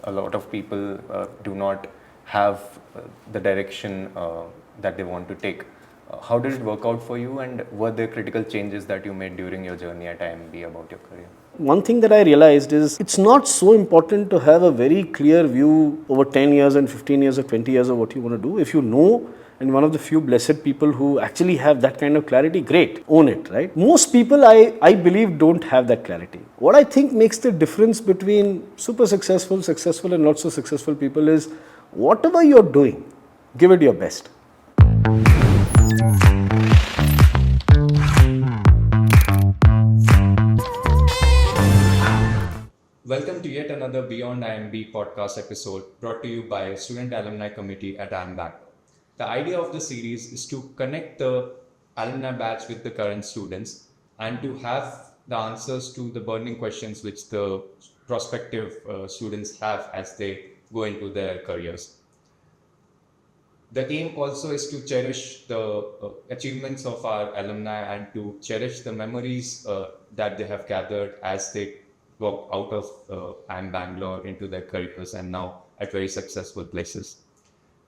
a lot of people do not have the direction that they want to take. How did it work out for you, and were there critical changes that you made during your journey at IIMB about your career? One thing that I realized is it's not so important to have a very clear view over 10 years and 15 years or 20 years of what you want to do. If you know, and one of the few blessed people who actually have that kind of clarity, great, own it, right? Most people, I believe, don't have that clarity. What I think makes the difference between super successful, successful and not so successful people is whatever you're doing, give it your best. Welcome to yet another Beyond IIMB podcast episode brought to you by Student Alumni Committee at IIM Bangalore. The idea of the series is to connect the alumni batch with the current students and to have the answers to the burning questions which the prospective students have as they go into their careers. The aim also is to cherish the achievements of our alumni and to cherish the memories that they have gathered as they walk out of IIM Bangalore into their careers and now at very successful places.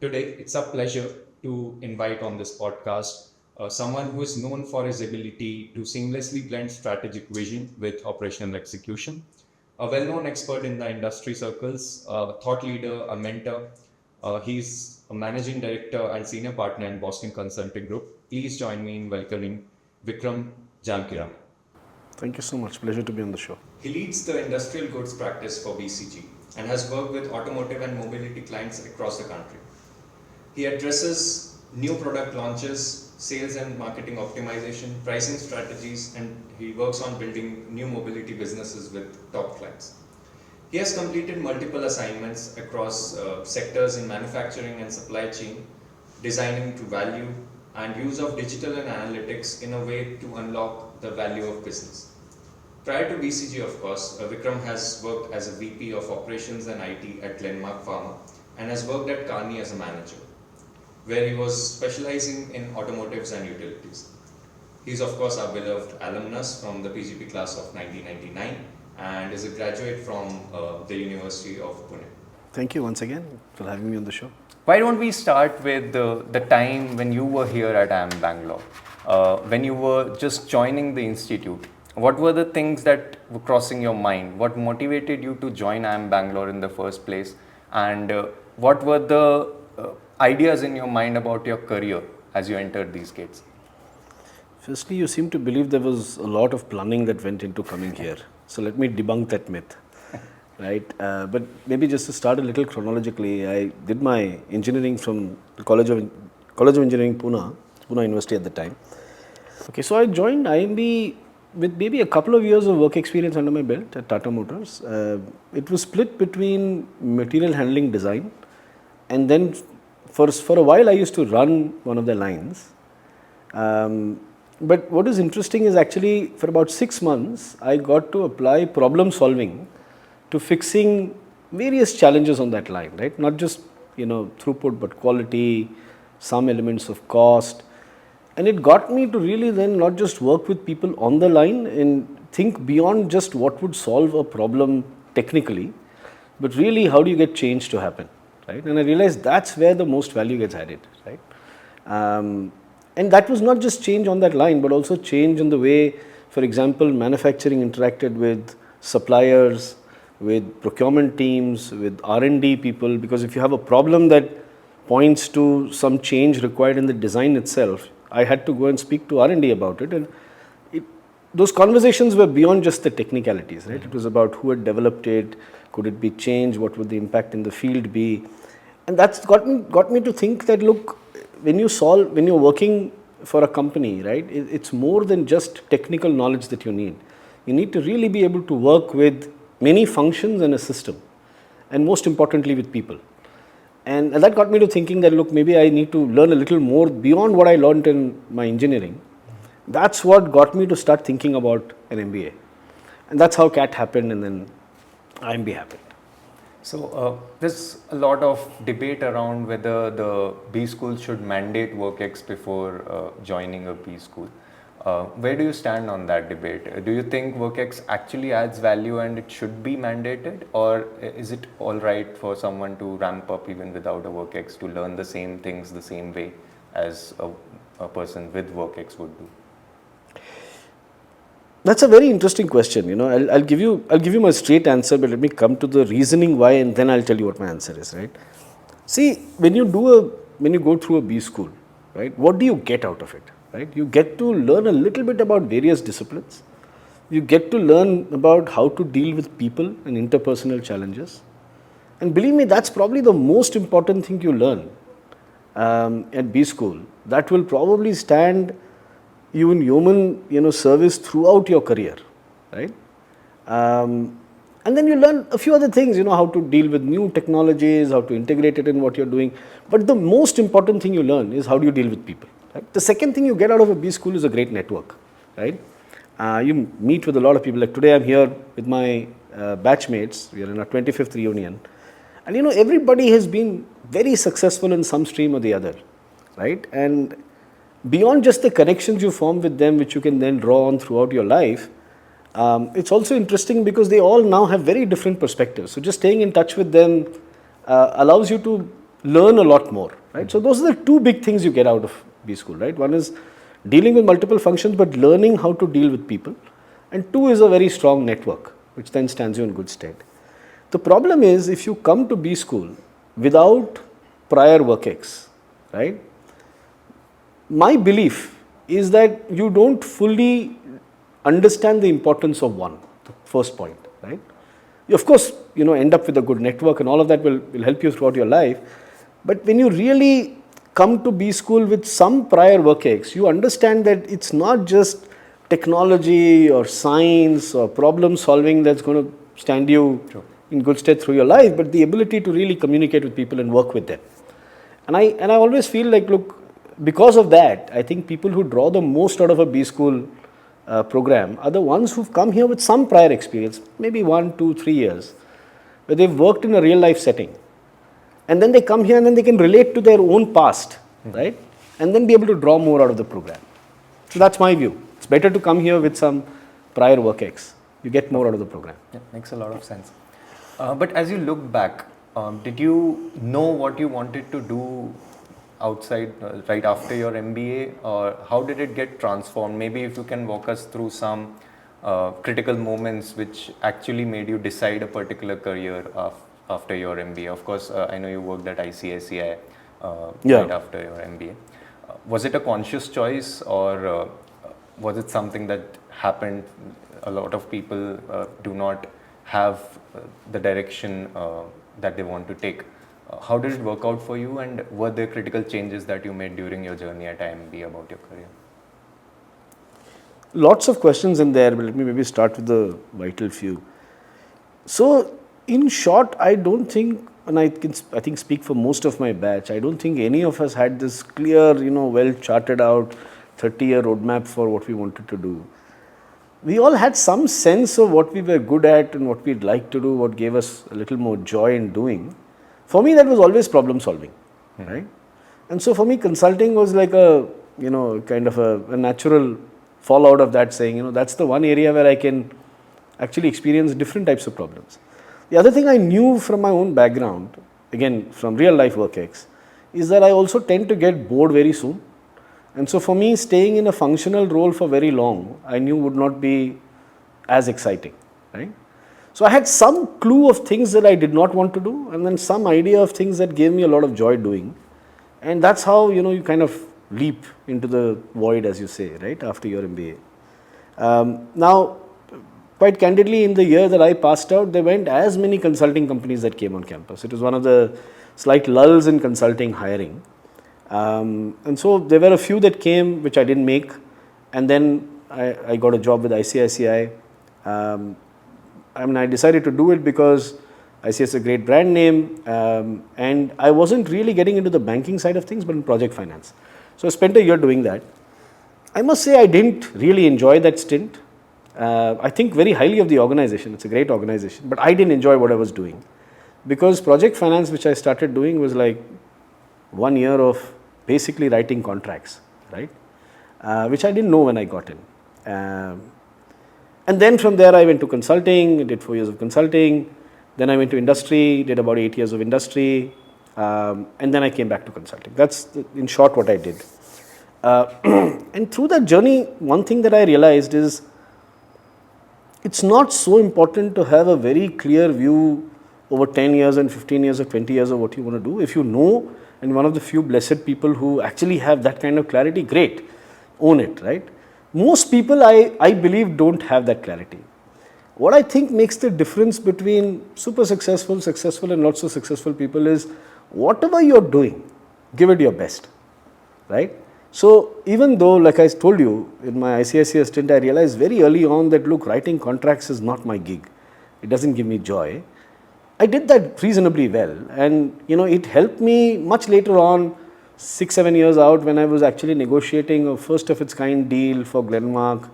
Today, it's a pleasure to invite on this podcast someone who is known for his ability to seamlessly blend strategic vision with operational execution, a well-known expert in the industry circles, a thought leader, a mentor. He's a managing director and senior partner in Boston Consulting Group. Please join me in welcoming Vikram Janakiraman. Thank you so much. Pleasure to be on the show. He leads the industrial goods practice for BCG and has worked with automotive and mobility clients across the country. He addresses new product launches, sales and marketing optimization, pricing strategies, and he works on building new mobility businesses with top clients. He has completed multiple assignments across sectors in manufacturing and supply chain, designing to value, and use of digital and analytics in a way to unlock the value of business. Prior to BCG, of course, Vikram has worked as a VP of Operations and IT at Glenmark Pharma and has worked at Carney as a manager, where he was specializing in automotives and utilities. He is, of course, our beloved alumnus from the PGP class of 1999 and is a graduate from the University of Pune. Thank you once again for having me on the show. Why don't we start with the time when you were here at IIM Bangalore, when you were just joining the institute? What were the things that were crossing your mind? What motivated you to join IIM Bangalore in the first place? And what were the ideas in your mind about your career as you entered these gates? Firstly, you seem to believe there was a lot of planning that went into coming here. So let me debunk that myth. Right, but maybe just to start a little chronologically, I did my engineering from the College of Engineering, Pune University at the time. Okay, so I joined IIMB with maybe a couple of years of work experience under my belt at Tata Motors. It was split between material handling design, and then for a while I used to run one of the lines. But what is interesting is actually for about 6 months, I got to apply problem solving to fixing various challenges on that line, right? Not just, throughput, but quality, some elements of cost. And it got me to really then not just work with people on the line and think beyond just what would solve a problem technically, but really how do you get change to happen, right? And I realized that's where the most value gets added, right? And that was not just change on that line, but also change in the way, for example, manufacturing interacted with suppliers, with procurement teams, with R&D people, because if you have a problem that points to some change required in the design itself, I had to go and speak to R&D about it. And those conversations were beyond just the technicalities, right? It was about who had developed it, could it be changed, what would the impact in the field be? And that's got me to think that, look, when you're working for a company, right, it's more than just technical knowledge that you need. You need to really be able to work with many functions in a system, and most importantly with people. And that got me to thinking that, look, maybe I need to learn a little more beyond what I learned in my engineering. That's what got me to start thinking about an MBA. And that's how CAT happened, and then IIMB happened. So there's a lot of debate around whether the B school should mandate WorkX before joining a B school. Where do you stand on that debate? Do you think WorkX actually adds value and it should be mandated, or is it all right for someone to ramp up even without a WorkX to learn the same things the same way as a person with WorkX would do? That's a very interesting question. You know, I'll give you my straight answer, but let me come to the reasoning why, and then I'll tell you what my answer is. Right? See, when you go through a B school, right? What do you get out of it? Right? You get to learn a little bit about various disciplines. You get to learn about how to deal with people and interpersonal challenges. And believe me, that's probably the most important thing you learn at B school. That will probably stand you in human, service throughout your career, right? And then you learn a few other things, how to deal with new technologies, how to integrate it in what you're doing. But the most important thing you learn is how do you deal with people. Right? The second thing you get out of a B school is a great network, right? You meet with a lot of people. Like today, I'm here with my batchmates. We are in our 25th reunion, and everybody has been very successful in some stream or the other, right? And beyond just the connections you form with them, which you can then draw on throughout your life, it's also interesting because they all now have very different perspectives. So just staying in touch with them allows you to learn a lot more, right? So those are the two big things you get out of B school, right? One is dealing with multiple functions, but learning how to deal with people. And two is a very strong network, which then stands you in good stead. The problem is if you come to B school without prior WorkX, right? My belief is that you don't fully understand the importance of one, the first point, right? You of course, end up with a good network and all of that will help you throughout your life. But when you really come to B school with some prior WorkX, you understand that it's not just technology or science or problem solving that's going to stand you in good stead through your life, but the ability to really communicate with people and work with them. And I always feel like, look, because of that, I think people who draw the most out of a B school program are the ones who've come here with some prior experience, maybe 1, 2, 3 years, where they've worked in a real life setting. And then they come here and then they can relate to their own past, right? And then be able to draw more out of the program. So that's my view. It's better to come here with some prior WorkX. You get more out of the program. Yeah, makes a lot of sense. But as you look back, did you know what you wanted to do outside right after your MBA, or how did it get transformed? Maybe if you can walk us through some critical moments which actually made you decide a particular career after your MBA. Of course, I know you worked at ICICI right after your MBA. Was it a conscious choice, or was it something that happened? A lot of people do not have the direction that they want to take. How did it work out for you, and were there critical changes that you made during your journey at IIMB about your career? Lots of questions in there, but let me maybe start with the vital few. So, in short, I don't think, and I think speak for most of my batch, I don't think any of us had this clear, well charted out 30-year roadmap for what we wanted to do. We all had some sense of what we were good at and what we'd like to do, what gave us a little more joy in doing. For me, that was always problem solving, right? And so for me, consulting was like a, kind of a natural fallout of that, saying, that's the one area where I can actually experience different types of problems. The other thing I knew from my own background, again, from real life WorkX, is that I also tend to get bored very soon. And so for me, staying in a functional role for very long, I knew would not be as exciting, right? So I had some clue of things that I did not want to do, and then some idea of things that gave me a lot of joy doing. And that's how, you kind of leap into the void, as you say, right, after your MBA. Now, quite candidly, in the year that I passed out, there weren't as many consulting companies that came on campus. It was one of the slight lulls in consulting hiring. And so there were a few that came, which I didn't make. And then I got a job with ICICI. I decided to do it because ICICI is a great brand name. And I wasn't really getting into the banking side of things, but in project finance. So I spent a year doing that. I must say I didn't really enjoy that stint. I think very highly of the organization. It's a great organization. But I didn't enjoy what I was doing. Because project finance, which I started doing, was like 1 year of basically writing contracts, right? which I didn't know when I got in. And then from there I went to consulting, did 4 years of consulting. Then I went to industry, did about 8 years of industry. And then I came back to consulting. That's in short what I did. And through that journey, one thing that I realized is it's not so important to have a very clear view over 10 years and 15 years or 20 years of what you want to do. If you know, and one of the few blessed people who actually have that kind of clarity, great, own it, right? Most people, I believe, don't have that clarity. What I think makes the difference between super successful, successful and not so successful people is whatever you're doing, give it your best, right? So even though, like I told you, in my ICICI stint, I realized very early on that, look, writing contracts is not my gig. It doesn't give me joy. I did that reasonably well, and it helped me much later on, 6-7 years out, when I was actually negotiating a first of its kind deal for Glenmark.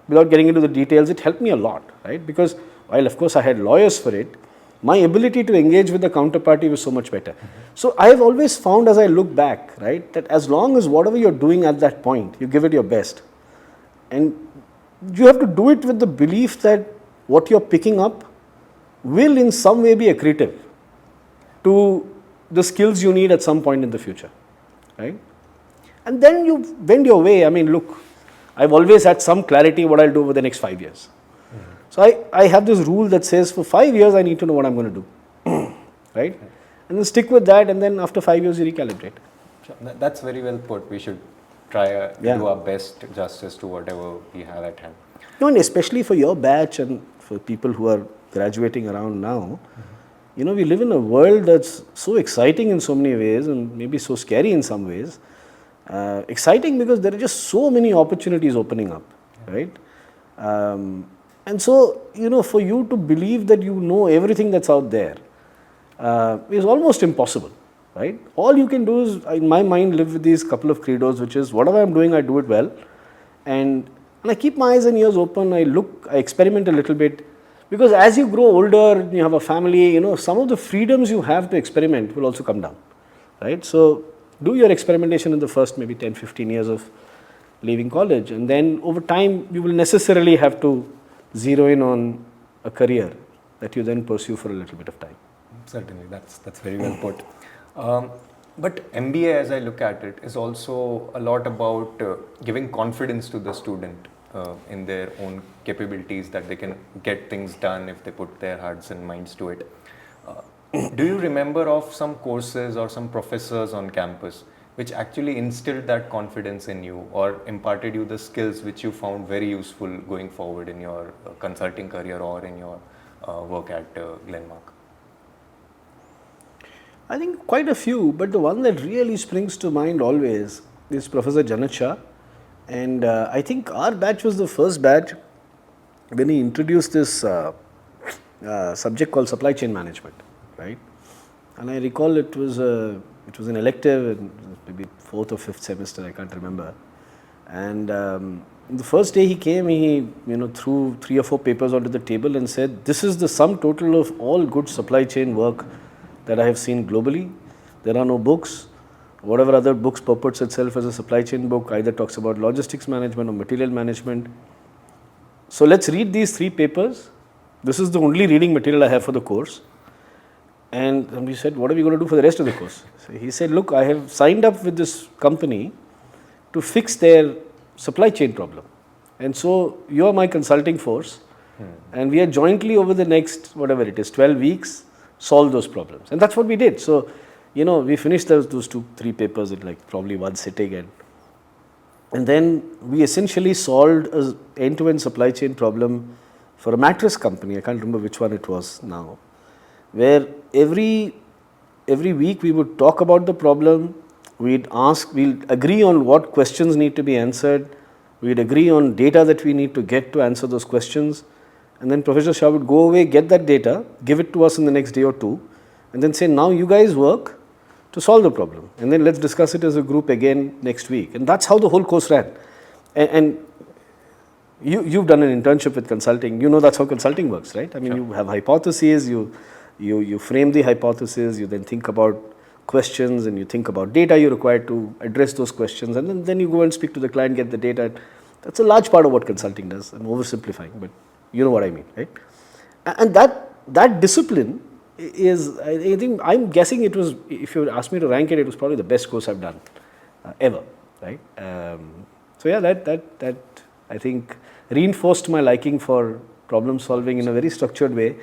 Without getting into the details, it helped me a lot, right? Because while of course I had lawyers for it, my ability to engage with the counterparty was so much better. So I have always found, as I look back, right, that as long as whatever you're doing at that point, you give it your best, and you have to do it with the belief that what you're picking up will in some way be accretive to the skills you need at some point in the future, right? And then you wend your way. I mean, look, I've always had some clarity what I'll do over the next 5 years. So I have this rule that says for 5 years I need to know what I'm going to do, right? And then stick with that, and then after 5 years you recalibrate. Sure. That's very well put. We should try do our best justice to whatever we have at hand. No, and especially for your batch and for people who are graduating around now, we live in a world that's so exciting in so many ways and maybe so scary in some ways. Exciting because there are just so many opportunities opening up, right? And so, for you to believe that you know everything that's out there is almost impossible, right? All you can do is, in my mind, live with these couple of credos, which is whatever I'm doing, I do it well. And I keep my eyes and ears open, I experiment a little bit. Because as you grow older, you have a family, some of the freedoms you have to experiment will also come down, right? So do your experimentation in the first maybe 10, 15 years of leaving college. And then over time, you will necessarily have to zero in on a career that you then pursue for a little bit of time. Certainly, that's very well put. But MBA, as I look at it, is also a lot about giving confidence to the student in their own capabilities, that they can get things done if they put their hearts and minds to it. Do you remember of some courses or some professors on campus which actually instilled that confidence in you or imparted you the skills which you found very useful going forward in your consulting career or in your work at Glenmark? I think quite a few, but the one that really springs to mind always is Professor Janat. And I think our batch was the first batch when he introduced this subject called supply chain management, right? And I recall it was an elective in maybe 4th or 5th semester, I can't remember. And the first day he came, he threw 3 or 4 papers onto the table and said, this is the sum total of all good supply chain work that I have seen globally. There are no books. Whatever other books purports itself as a supply chain book either talks about logistics management or material management. So let's read these 3 papers. This is the only reading material I have for the course. And we said, what are we going to do for the rest of the course? So he said, look, I have signed up with this company to fix their supply chain problem. And so you are my consulting force. And we are jointly over the next, whatever it is, 12 weeks, solve those problems. And that's what we did. So, we finished those 2-3 papers in like probably one sitting, and then we essentially solved an end-to-end supply chain problem for a mattress company. I can't remember which one it was now, where every week we would talk about the problem, we'll agree on what questions need to be answered, we'd agree on data that we need to get to answer those questions, and then Professor Shah would go away, get that data, give it to us in the next day or two, and then say, now you guys work to solve the problem, and then let's discuss it as a group again next week. And that's how the whole course ran. And you've done an internship with consulting, that's how consulting works, right? I mean, you have hypotheses, you frame the hypothesis, you then think about questions and you think about data you're required to address those questions, and then you go and speak to the client, get the data. That's a large part of what consulting does. I'm oversimplifying, but you know what I mean, right? And that discipline is, I think, I'm guessing it was, if you asked me to rank it, it was probably the best course I've done ever, right? So yeah, that I think reinforced my liking for problem solving in a very structured way.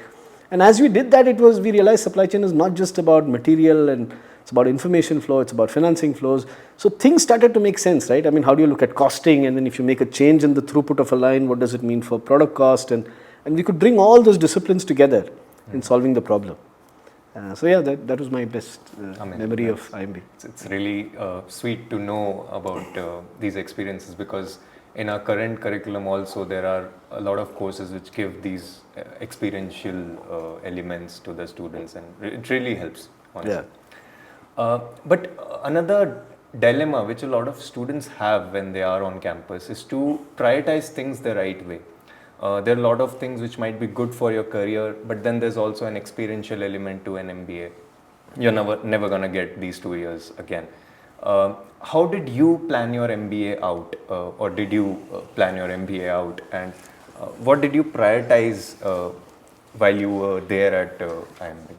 And as we did that, we realized supply chain is not just about material, and it's about information flow, it's about financing flows. So things started to make sense, right? I mean, how do you look at costing, and then if you make a change in the throughput of a line, what does it mean for product cost? And we could bring all those disciplines together in solving the problem. So yeah, that was my best memory of IIMB. It's really sweet to know about these experiences, because in our current curriculum also there are a lot of courses which give these experiential elements to the students, and it really helps, honestly. Yeah. But another dilemma which a lot of students have when they are on campus is to prioritize things the right way. There are a lot of things which might be good for your career, but then there's also an experiential element to an MBA. You're never gonna get these 2 years again. How did you plan your MBA out, or did you plan your MBA out, and what did you prioritize while you were there at IIMB?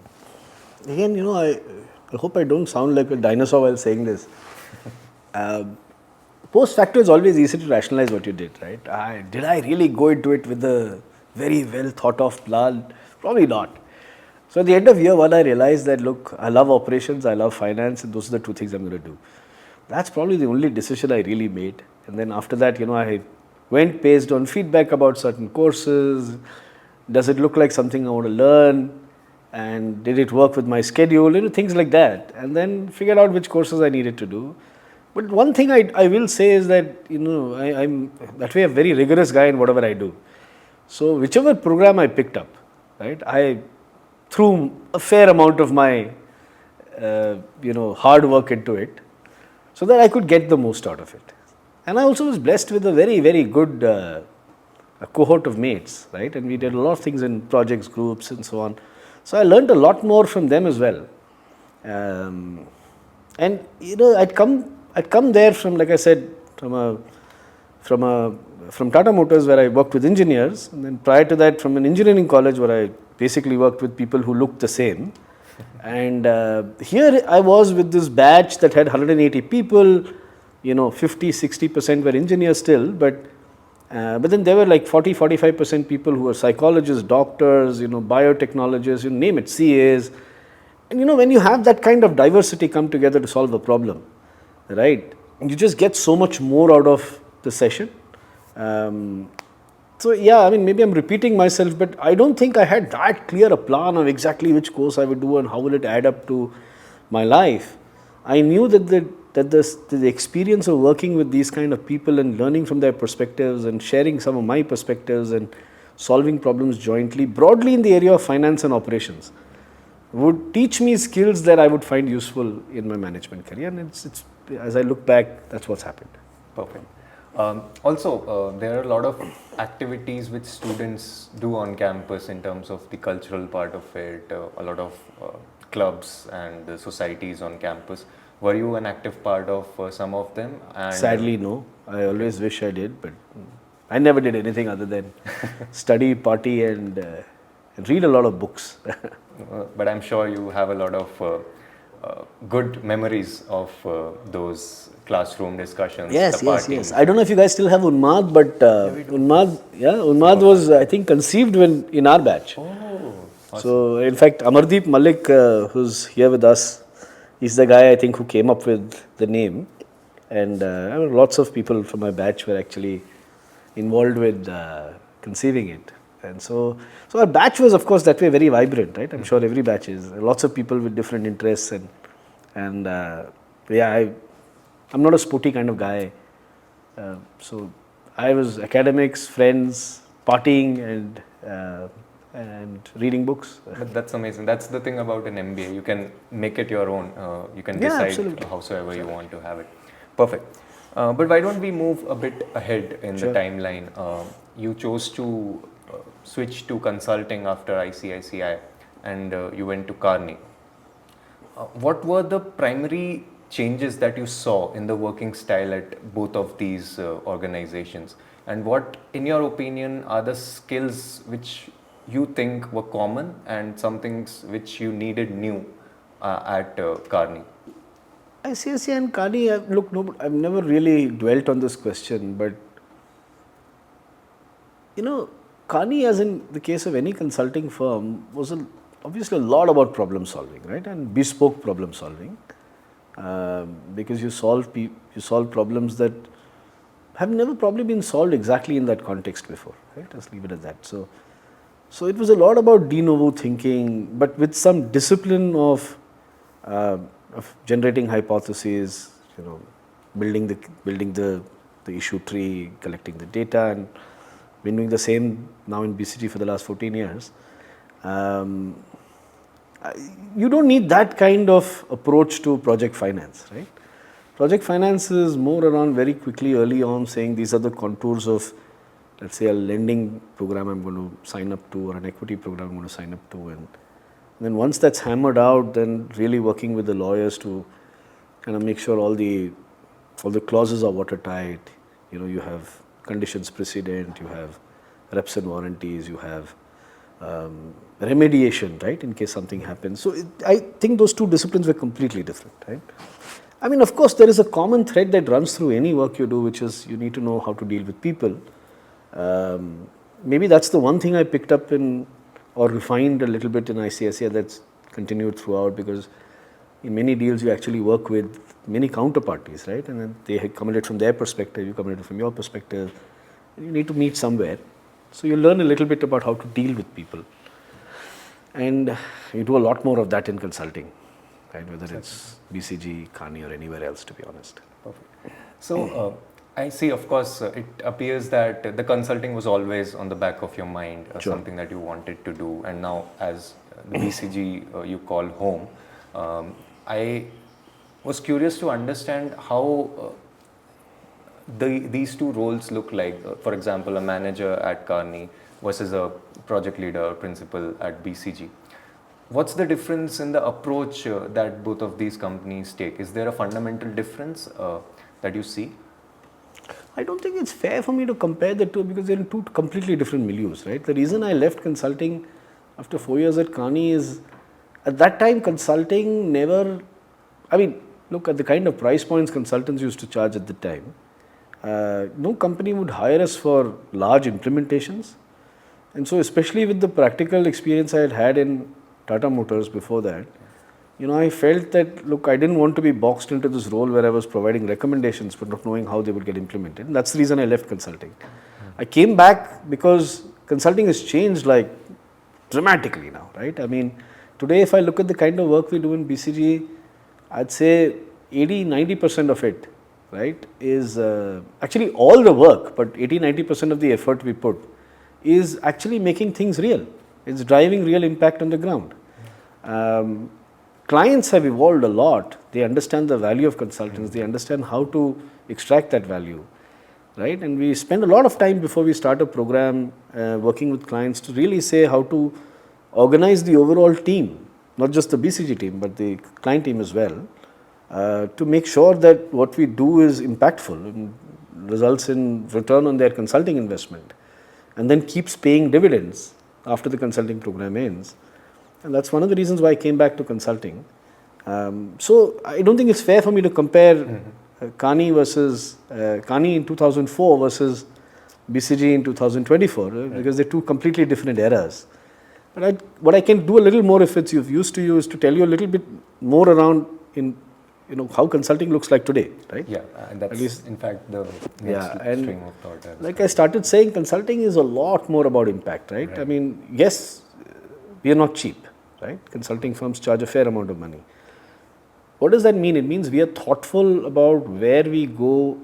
Again, you know, I hope I don't sound like a dinosaur while saying this. Post facto, it's always easy to rationalize what you did, right? Did I really go into it with a very well thought of plan? Probably not. So at the end of year one, I realized that, look, I love operations, I love finance, and those are the two things I'm going to do. That's probably the only decision I really made. And then after that, you know, I went based on feedback about certain courses. Does it look like something I want to learn? And did it work with my schedule? You know, things like that. And then figured out which courses I needed to do. But one thing I will say is that, you know, I'm that way a very rigorous guy in whatever I do. So whichever program I picked up, right, I threw a fair amount of my, you know, hard work into it, so that I could get the most out of it. And I also was blessed with a very, very good a cohort of mates, right? And we did a lot of things in projects, groups, and so on. So I learned a lot more from them as well. And you know, I'd come there from, like I said, from Tata Motors, where I worked with engineers, and then prior to that from an engineering college where I basically worked with people who looked the same. And here I was with this batch that had 180 people, you know, 50-60% were engineers still, but then there were like 40-45% people who were psychologists, doctors, you know, biotechnologists, you name it, CAs. And you know, when you have that kind of diversity come together to solve a problem, right, you just get so much more out of the session. So yeah, I mean, maybe I'm repeating myself, but I don't think I had that clear a plan of exactly which course I would do and how will it add up to my life. I knew that the experience of working with these kind of people and learning from their perspectives and sharing some of my perspectives and solving problems jointly, broadly in the area of finance and operations, would teach me skills that I would find useful in my management career. And it's as I look back, that's what's happened. Perfect. Also, there are a lot of activities which students do on campus in terms of the cultural part of it, a lot of clubs and the societies on campus. Were you an active part of some of them? And sadly, no. I always wish I did, but I never did anything other than study, party, and read a lot of books. But I'm sure you have a lot of good memories of those classroom discussions. Yes. I don't know if you guys still have Unmad, but Unmad was, I think, conceived in our batch. Oh, awesome. So, in fact, Amardeep Malik, who's here with us, is the guy, I think, who came up with the name. And lots of people from my batch were actually involved with conceiving it. And so our batch was, of course, that way very vibrant, right? I'm sure every batch is. Lots of people with different interests, and I'm not a sporty kind of guy. So I was academics, friends, partying, and reading books. But that's amazing. That's the thing about an MBA. You can make it your own. You can decide howsoever you want to have it. Perfect. But why don't we move a bit ahead in the timeline? You chose to switch to consulting after ICICI, and you went to Carney. What were the primary changes that you saw in the working style at both of these organizations? And what, in your opinion, are the skills which you think were common and some things which you needed new at Carney? ICICI and Carney, look, no, I've never really dwelt on this question, but Carney, as in the case of any consulting firm, was obviously a lot about problem solving, right? And bespoke problem solving, because you solve problems that have never probably been solved exactly in that context before, right? Let's leave it at that. So it was a lot about de novo thinking, but with some discipline of generating hypotheses, building the issue tree, collecting the data, and been doing the same now in BCG for the last 14 years. You don't need that kind of approach to project finance, right? Project finance is more around very quickly early on saying these are the contours of, let's say, a lending program I'm going to sign up to, or an equity program I'm going to sign up to, and then once that's hammered out, then really working with the lawyers to kind of make sure all the clauses are watertight. You have conditions precedent, you have reps and warranties, you have remediation, right, in case something happens. So I think those two disciplines were completely different, right? I mean, of course, there is a common thread that runs through any work you do, which is you need to know how to deal with people. Maybe that's the one thing I picked up or refined a little bit in ICICI that's continued throughout, because in many deals you actually work with many counterparties, right? And then they come at it from their perspective, you come at it from your perspective, and you need to meet somewhere. So you learn a little bit about how to deal with people. And you do a lot more of that in consulting, right? Whether it's BCG, Carney, or anywhere else, to be honest. Perfect. So I see, of course, it appears that the consulting was always on the back of your mind, Sure. something that you wanted to do, and now as the BCG you call home. I was curious to understand how these two roles look like. For example, a manager at Carney versus a project leader or principal at BCG. What's the difference in the approach that both of these companies take? Is there a fundamental difference that you see? I don't think it's fair for me to compare the two, because they're in two completely different milieus, right? The reason I left consulting after 4 years at Carney is, at that time, consulting never, look at the kind of price points consultants used to charge at the time. No company would hire us for large implementations. And so, especially with the practical experience I had had in Tata Motors before that, I felt that, look, I didn't want to be boxed into this role where I was providing recommendations but not knowing how they would get implemented. And that's the reason I left consulting. I came back because consulting has changed like dramatically now, right? I mean, today if I look at the kind of work we do in BCG, I'd say 80-90% of it, right, is actually all the work, but 80-90% of the effort we put is actually making things real. It's driving real impact on the ground. Clients have evolved a lot. They understand the value of consultants. They understand how to extract that value, right? And we spend a lot of time before we start a program working with clients to really say how to organize the overall team, not just the BCG team, but the client team as well, to make sure that what we do is impactful and results in return on their consulting investment, and then keeps paying dividends after the consulting program ends. And that's one of the reasons why I came back to consulting. So I don't think it's fair for me to compare Carney in 2004 versus BCG in 2024, because they're two completely different eras. But what I can do a little more, if it's of use to you, is to tell you a little bit more around how consulting looks like today, right? Yeah, and that's least, in fact the next stream of thought. Like I started saying, consulting is a lot more about impact, right? I mean, yes, we are not cheap, right? Consulting firms charge a fair amount of money. What does that mean? It means we are thoughtful about where we go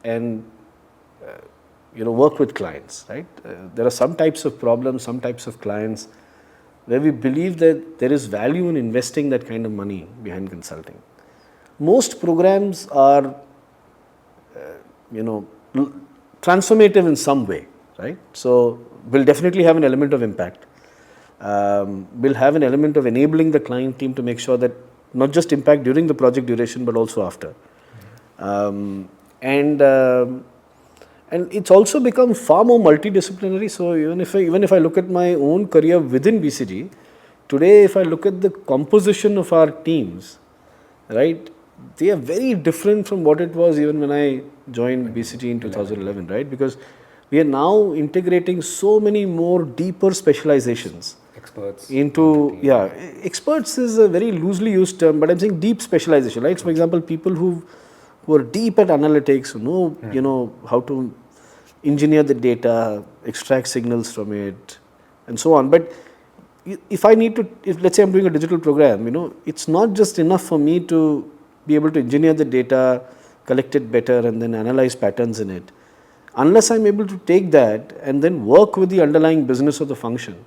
and work with clients, right? There are some types of problems, some types of clients where we believe that there is value in investing that kind of money behind consulting. Most programs are, transformative in some way, right? So we'll definitely have an element of impact. We'll have an element of enabling the client team to make sure that not just impact during the project duration, but also after. Um, and um and it's also become far more multidisciplinary. So even if I look at my own career within BCG, today if I look at the composition of our teams, right, they are very different from what it was even when I joined BCG in 2011, right? Because we are now integrating so many more deeper specializations Experts. into, yeah, experts is a very loosely used term, but I'm saying deep specialization, right? So for example, people who are deep at analytics, who know, how to engineer the data, extract signals from it, and so on. But if I need to, if let's say I'm doing a digital program, it's not just enough for me to be able to engineer the data, collect it better, and then analyze patterns in it. Unless I'm able to take that and then work with the underlying business of the function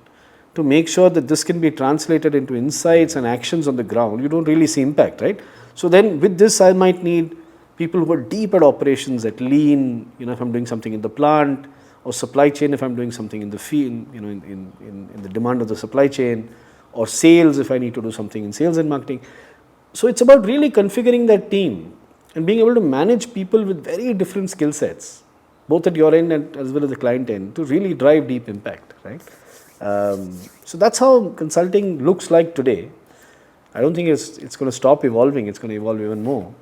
to make sure that this can be translated into insights and actions on the ground, you don't really see impact, right? So then with this, I might need people who are deep at operations, at lean, if I'm doing something in the plant, or supply chain if I'm doing something in the field, in the demand of the supply chain, or sales if I need to do something in sales and marketing. So it's about really configuring that team and being able to manage people with very different skill sets, both at your end and as well as the client end, to really drive deep impact, right? So that's how consulting looks like today. I don't think it's going to stop evolving. It's going to evolve even more.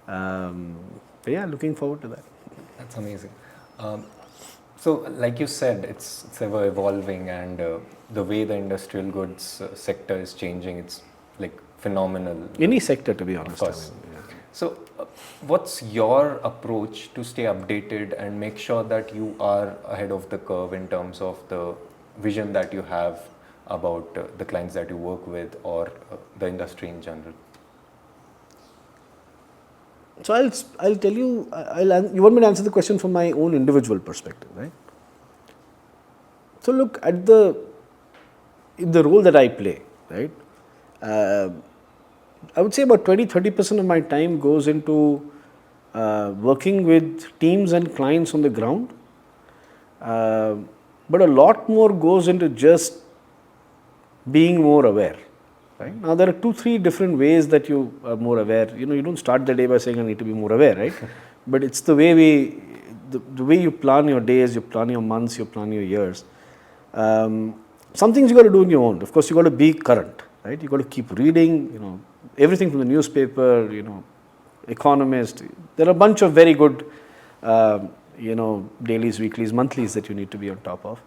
But yeah, looking forward to that. That's amazing. So, like you said, it's ever evolving, and the way the industrial goods sector is changing, it's like phenomenal. Any sector, to be honest. Of course. I mean, yeah. So, what's your approach to stay updated and make sure that you are ahead of the curve in terms of the vision that you have about the clients that you work with, or the industry in general? So I'll tell you. You want me to answer the question from my own individual perspective, right? So look at in the role that I play, right? I would say about 20-30% of my time goes into working with teams and clients on the ground, but a lot more goes into just being more aware. Right? Now there are 2-3 different ways that you are more aware. You don't start the day by saying I need to be more aware, right? But it's the way the way you plan your days, you plan your months, you plan your years. Some things you got to do on your own. Of course, you got to be current, right? You got to keep reading. Everything from the newspaper, Economist. There are a bunch of very good, dailies, weeklies, monthlies that you need to be on top of.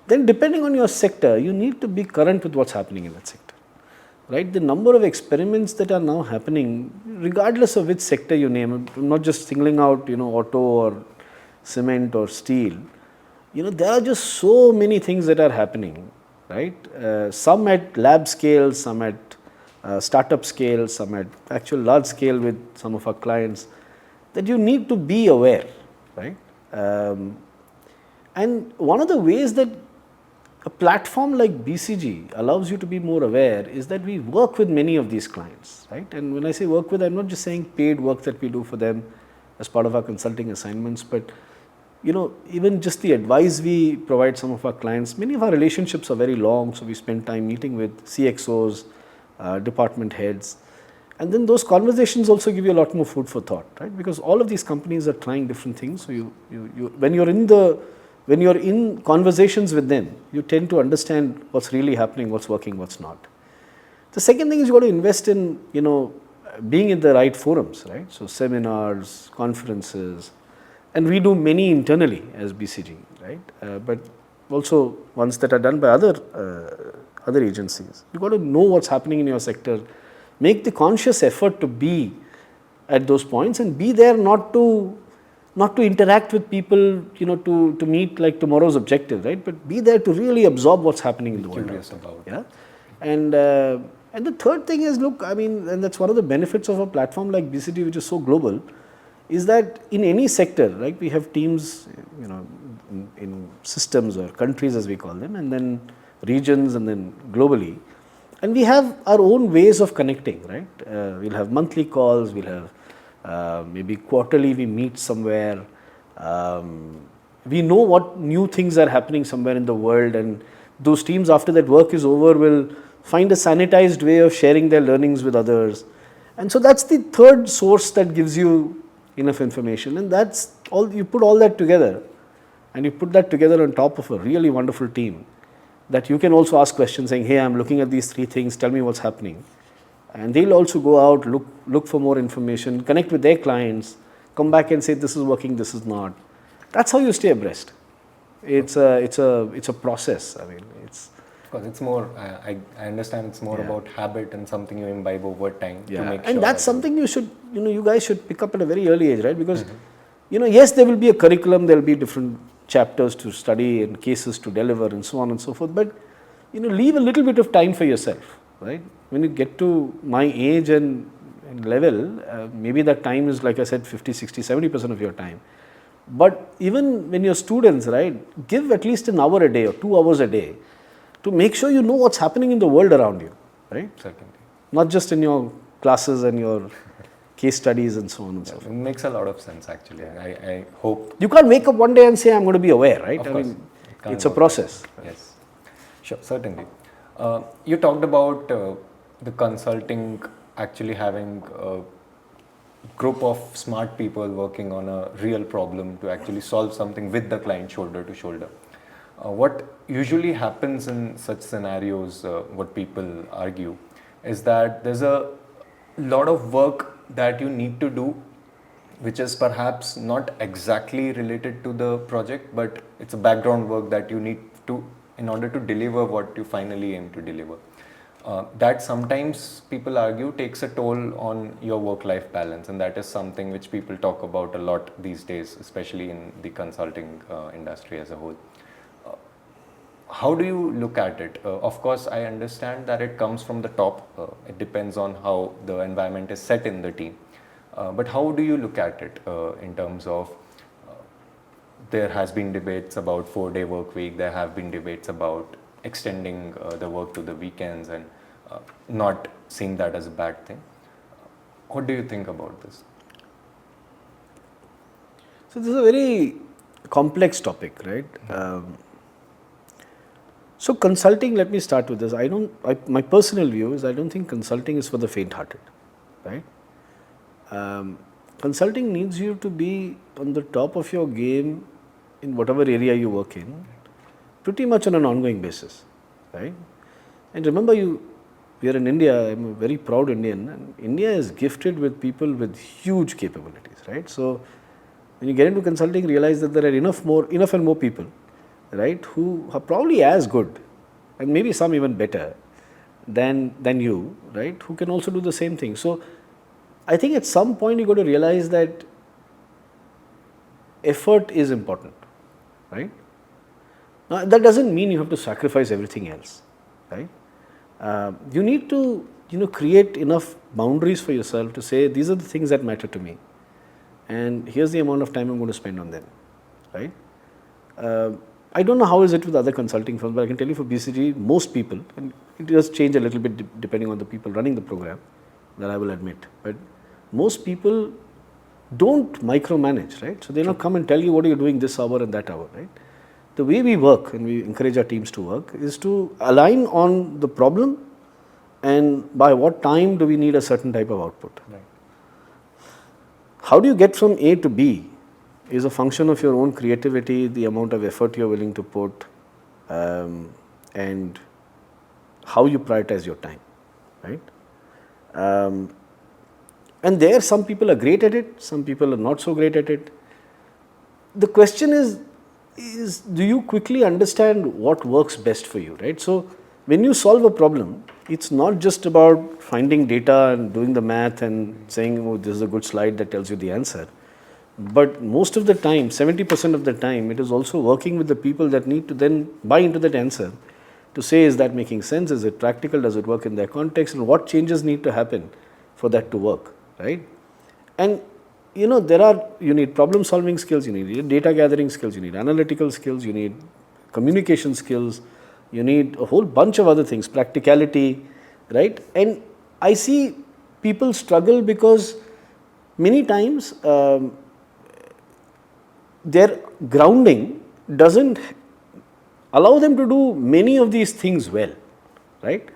Then, depending on your sector, you need to be current with what's happening in that sector. Right, the number of experiments that are now happening, regardless of which sector you name, I'm not just singling out, auto or cement or steel. There are just so many things that are happening, right? Some at lab scale, some at startup scale, some at actual large scale with some of our clients, that you need to be aware, right? And one of the ways that a platform like BCG allows you to be more aware is that we work with many of these clients, right? And when I say work with, I'm not just saying paid work that we do for them as part of our consulting assignments, but even just the advice we provide some of our clients. Many of our relationships are very long, so we spend time meeting with CXOs, department heads, and then those conversations also give you a lot more food for thought, right? Because all of these companies are trying different things. So when you're in conversations with them, you tend to understand what's really happening, what's working, what's not. The second thing is you got to invest in, being in the right forums, right? So seminars, conferences, and we do many internally as BCG, right? But also ones that are done by other agencies. You got to know what's happening in your sector. Make the conscious effort to be at those points and be there not to interact with people, to meet like tomorrow's objective, right? But be there to really absorb what's happening in the world. Curious about. Yeah. And the third thing is, and that's one of the benefits of a platform like BCG, which is so global, is that in any sector, right, we have teams, in systems or countries as we call them, and then regions and then globally. And we have our own ways of connecting, right? We'll have monthly calls, we'll have maybe quarterly we meet somewhere. We know what new things are happening somewhere in the world, and those teams, after that work is over, will find a sanitized way of sharing their learnings with others. And so that's the third source that gives you enough information, and that's all. You put all that together, and you put that together on top of a really wonderful team that you can also ask questions saying, hey, I'm looking at these 3 things, tell me what's happening. And they'll also go out, look for more information, connect with their clients, come back and say this is working, this is not. That's how you stay abreast. It's a process. I mean, it's Because it's more, I understand it's more about habit and something you imbibe over time to make sure. And that's something you should, you guys should pick up at a very early age, right? Because, yes, there will be a curriculum, there will be different chapters to study and cases to deliver and so on and so forth. But, leave a little bit of time for yourself, right? When you get to my age and level, maybe that time is, like I said, 50, 60, 70% of your time. But even when you're students, right, give at least an hour a day or 2 hours a day to make sure you know what's happening in the world around you, right? Certainly. Not just in your classes and your case studies and so on and so forth. It makes a lot of sense actually. I hope. You can't wake up one day and say, I'm going to be aware, right? Of course. It's a process. Yes. Sure, certainly. You talked about the consulting actually having a group of smart people working on a real problem to actually solve something with the client shoulder to shoulder. What usually happens in such scenarios, what people argue, is that there's a lot of work that you need to do which is perhaps not exactly related to the project, but it's a background work that you need to in order to deliver what you finally aim to deliver. That sometimes people argue takes a toll on your work-life balance, and that is something which people talk about a lot these days, especially in the consulting industry as a whole. How do you look at it? Of course, I understand that it comes from the top. It depends on how the environment is set in the team. But how do you look at it in terms of there has been debates about 4-day work week, there have been debates about extending the work to the weekends and not seeing that as a bad thing. What do you think about this? So this is a very complex topic, right? So consulting, let me start with this. My personal view is I don't think consulting is for the faint-hearted, right? Consulting needs you to be on the top of your game in whatever area you work in, pretty much on an ongoing basis, right? And remember, we are in India. I'm a very proud Indian, and India is gifted with people with huge capabilities, right? So when you get into consulting, realize that there are enough and more people, right, who are probably as good, and maybe some even better than you, right, who can also do the same thing. So I think at some point you got to realize that effort is important, right? Now, that doesn't mean you have to sacrifice everything else, right? You need to, create enough boundaries for yourself to say, these are the things that matter to me, and here's the amount of time I'm going to spend on them, right? I don't know how is it with other consulting firms, but I can tell you for BCG, most people, and it does change a little bit depending on the people running the program, that I will admit, but most people don't micromanage, right? So they'll not come and tell you what are you doing this hour and that hour, right? The way we work, and we encourage our teams to work, is to align on the problem and by what time do we need a certain type of output. Right. How do you get from A to B is a function of your own creativity, the amount of effort you're willing to put, and how you prioritize your time, right? And there some people are great at it, some people are not so great at it. The question is do you quickly understand what works best for you, right? So when you solve a problem, it's not just about finding data and doing the math and saying, oh, this is a good slide that tells you the answer. But most of the time, 70% of the time, it is also working with the people that need to then buy into that answer to say, is that making sense? Is it practical? Does it work in their context? And what changes need to happen for that to work, right? And you need problem solving skills, you need data gathering skills, you need analytical skills, you need communication skills, you need a whole bunch of other things, practicality, right? And I see people struggle because many times their grounding doesn't allow them to do many of these things well, right?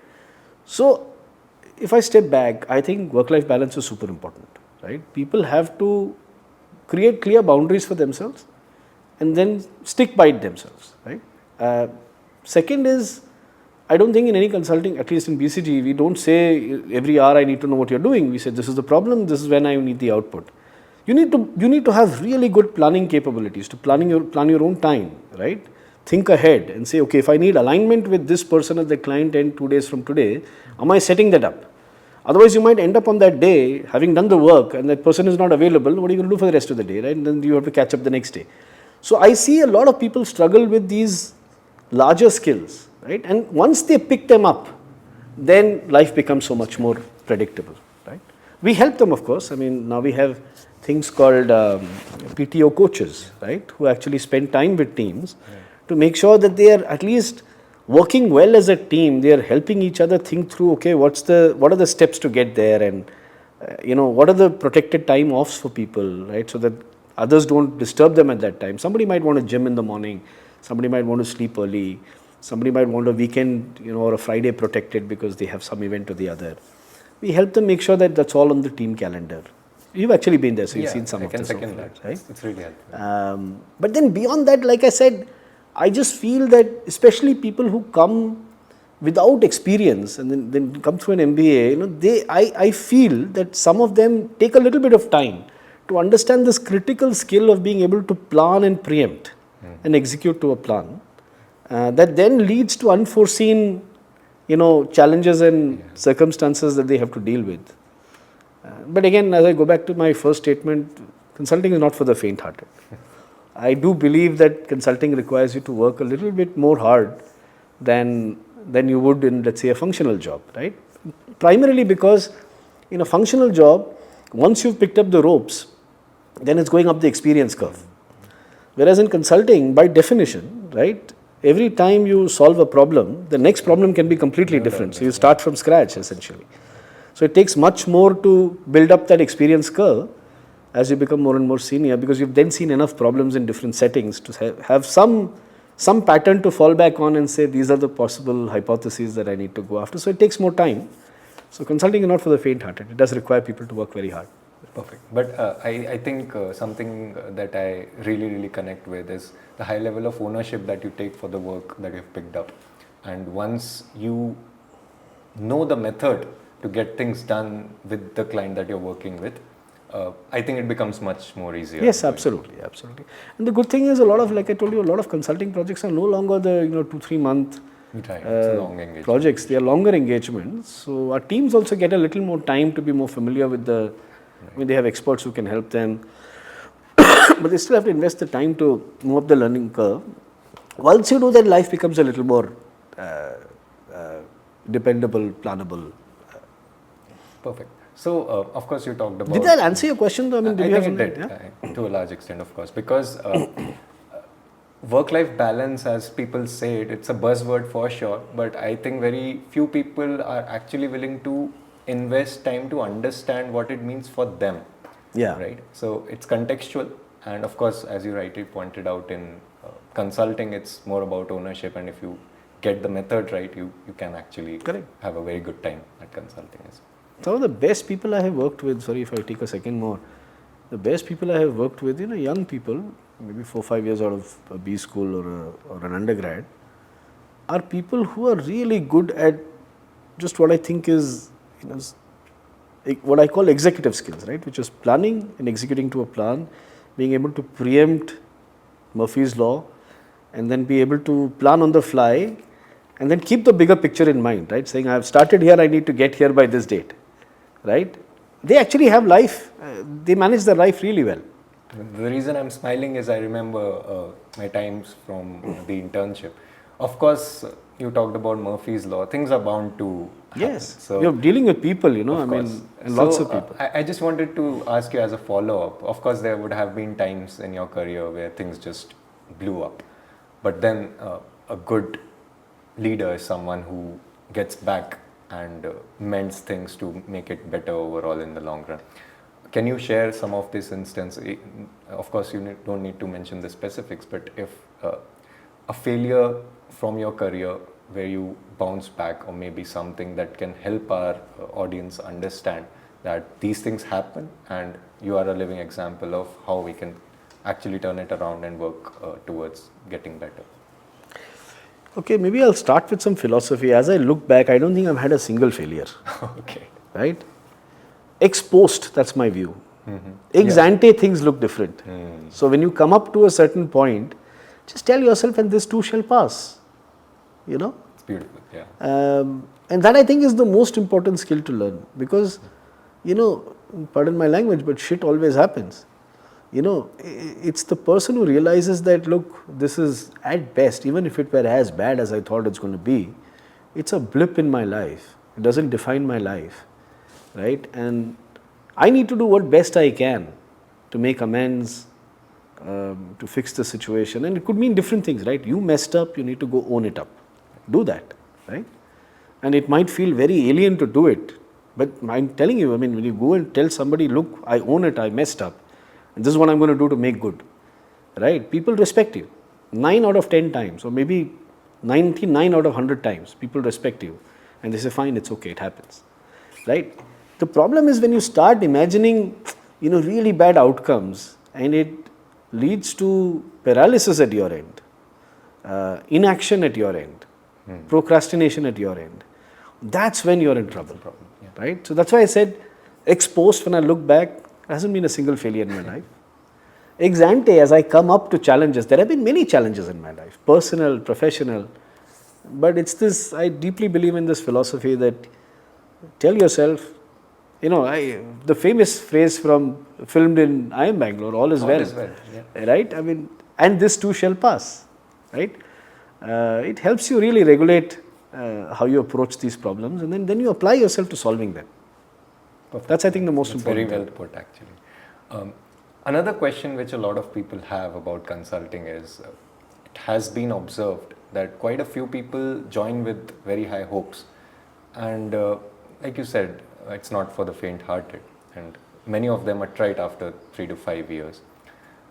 So if I step back, I think work-life balance is super important, right? People have to create clear boundaries for themselves and then stick by it themselves, right? Second is, I don't think in any consulting, at least in BCG, we don't say every hour I need to know what you're doing. We say this is the problem, this is when I need the output. You need to have really good planning capabilities to plan your own time, right? Think ahead and say, okay, if I need alignment with this person as the client in 2 days from today, am I setting that up? Otherwise, you might end up on that day having done the work and that person is not available. What are you going to do for the rest of the day, right? And then you have to catch up the next day. So I see a lot of people struggle with these larger skills, right? And once they pick them up, then life becomes so much more predictable, right? We help them, of course. I mean, now we have things called PTO coaches, right? Who actually spend time with teams to make sure that they are at least working well as a team. They are helping each other think through, okay, what are the steps to get there, and what are the protected time offs for people, right? So that others don't disturb them at that time. Somebody might want to gym in the morning, somebody might want to sleep early, somebody might want a weekend, or a Friday protected because they have some event or the other. We help them make sure that that's all on the team calendar. You've actually been there, so you've seen some of this, right? It's really helpful. But then beyond that, like I said, I just feel that especially people who come without experience and then come through an MBA, I feel that some of them take a little bit of time to understand this critical skill of being able to plan and preempt and execute to a plan. That then leads to unforeseen, challenges and circumstances that they have to deal with. But again, as I go back to my first statement, consulting is not for the faint-hearted. I do believe that consulting requires you to work a little bit more hard than you would in, let's say, a functional job, right? Primarily because in a functional job, once you've picked up the ropes, then it's going up the experience curve. Whereas in consulting, by definition, right, every time you solve a problem, the next problem can be completely different. So you start from scratch, essentially. So it takes much more to build up that experience curve as you become more and more senior, because you've then seen enough problems in different settings to have some pattern to fall back on and say, these are the possible hypotheses that I need to go after. So it takes more time. So consulting is not for the faint-hearted. It does require people to work very hard. Perfect. But I think something that I really connect with is the high level of ownership that you take for the work that you've picked up. And once you know the method to get things done with the client that you're working with, I think it becomes much more easier. Yes, absolutely. And the good thing is, like I told you, a lot of consulting projects are no longer the 2-3 month projects. They are longer engagements. So our teams also get a little more time to be more familiar with they have experts who can help them, but they still have to invest the time to move up the learning curve. Once you do that, life becomes a little more dependable, plannable. Perfect. So, of course, you talked about... Did that answer your question though? I mean, I think it did, to a large extent, of course, because work-life balance, as people say it, it's a buzzword for sure, but I think very few people are actually willing to invest time to understand what it means for them. Yeah. Right? So, it's contextual, and of course, as you rightly pointed out, in consulting, it's more about ownership, and if you get the method right, you can actually have a very good time at consulting as well. Some of the best people I have worked with, sorry if I take a second more, the best people I have worked with, young people, maybe 4-5 years out of a B school or an undergrad, are people who are really good at just what I think is, what I call executive skills, right? Which is planning and executing to a plan, being able to preempt Murphy's Law, and then be able to plan on the fly, and then keep the bigger picture in mind, right? Saying, I have started here, I need to get here by this date, right? They actually have life, they manage their life really well. The reason I'm smiling is I remember my times from the internship. Of course, you talked about Murphy's Law. Things are bound to happen. Yes, so you're dealing with people, and lots of people. I just wanted to ask you as a follow-up. Of course, there would have been times in your career where things just blew up. But then a good leader is someone who gets back and mends things to make it better overall in the long run. Can you share some of this instance? Of course, you don't need to mention the specifics, but if a failure from your career where you bounce back, or maybe something that can help our audience understand that these things happen and you are a living example of how we can actually turn it around and work towards getting better? Okay, maybe I'll start with some philosophy. As I look back, I don't think I've had a single failure. Okay. Right? Ex post, that's my view. Ex ante, things look different. So when you come up to a certain point, just tell yourself, and this too shall pass. You know? It's beautiful, yeah. And that I think is the most important skill to learn, because, you know, pardon my language, but shit always happens. You know, it's the person who realizes that, look, this is at best, even if it were as bad as I thought it's going to be, it's a blip in my life. It doesn't define my life, right? And I need to do what best I can to make amends, to fix the situation. And it could mean different things, right? You messed up, you need to go own it up. Do that, right? And it might feel very alien to do it, but I'm telling you, I mean, when you go and tell somebody, look, I own it, I messed up, and this is what I'm going to do to make good, right? People respect you. 9 out of 10 times, or maybe 99 out of 100 times, people respect you. And they say, fine, it's okay, it happens, right? The problem is when you start imagining, you know, really bad outcomes, and it leads to paralysis at your end, inaction at your end, procrastination at your end. That's when you're in trouble, right? So that's why I said, ex post, when I look back, there hasn't been a single failure in my life. Ex ante, as I come up to challenges, there have been many challenges in my life, personal, professional, but it's this, I deeply believe in this philosophy that tell yourself, you know, the famous phrase filmed in IIM Bangalore, all is well, right? I mean, and this too shall pass, right? It helps you really regulate how you approach these problems, and then you apply yourself to solving them. Perfect. That's, I think, the most important. Very well put, actually. Another question which a lot of people have about consulting is, it has been observed that quite a few people join with very high hopes, and like you said, it's not for the faint-hearted, and many of them are tried after 3 to 5 years.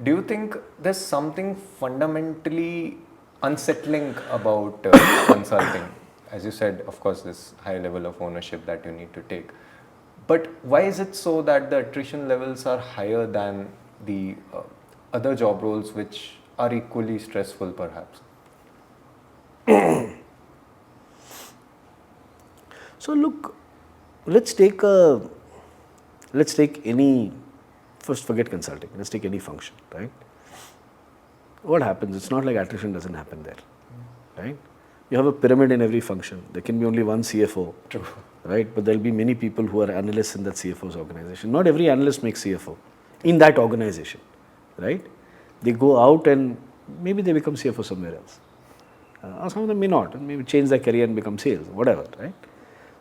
Do you think there's something fundamentally unsettling about consulting? As you said, of course, this high level of ownership that you need to take. But why is it so that the attrition levels are higher than the other job roles which are equally stressful, perhaps? So look, let's take any, first forget consulting, let's take any function, right? What happens? It's not like attrition doesn't happen there, right? You have a pyramid in every function. There can be only one CFO, True, right? But there'll be many people who are analysts in that CFO's organization. Not every analyst makes CFO in that organization, right? They go out and maybe they become CFO somewhere else. Or some of them may not, and maybe change their career and become sales, whatever, right?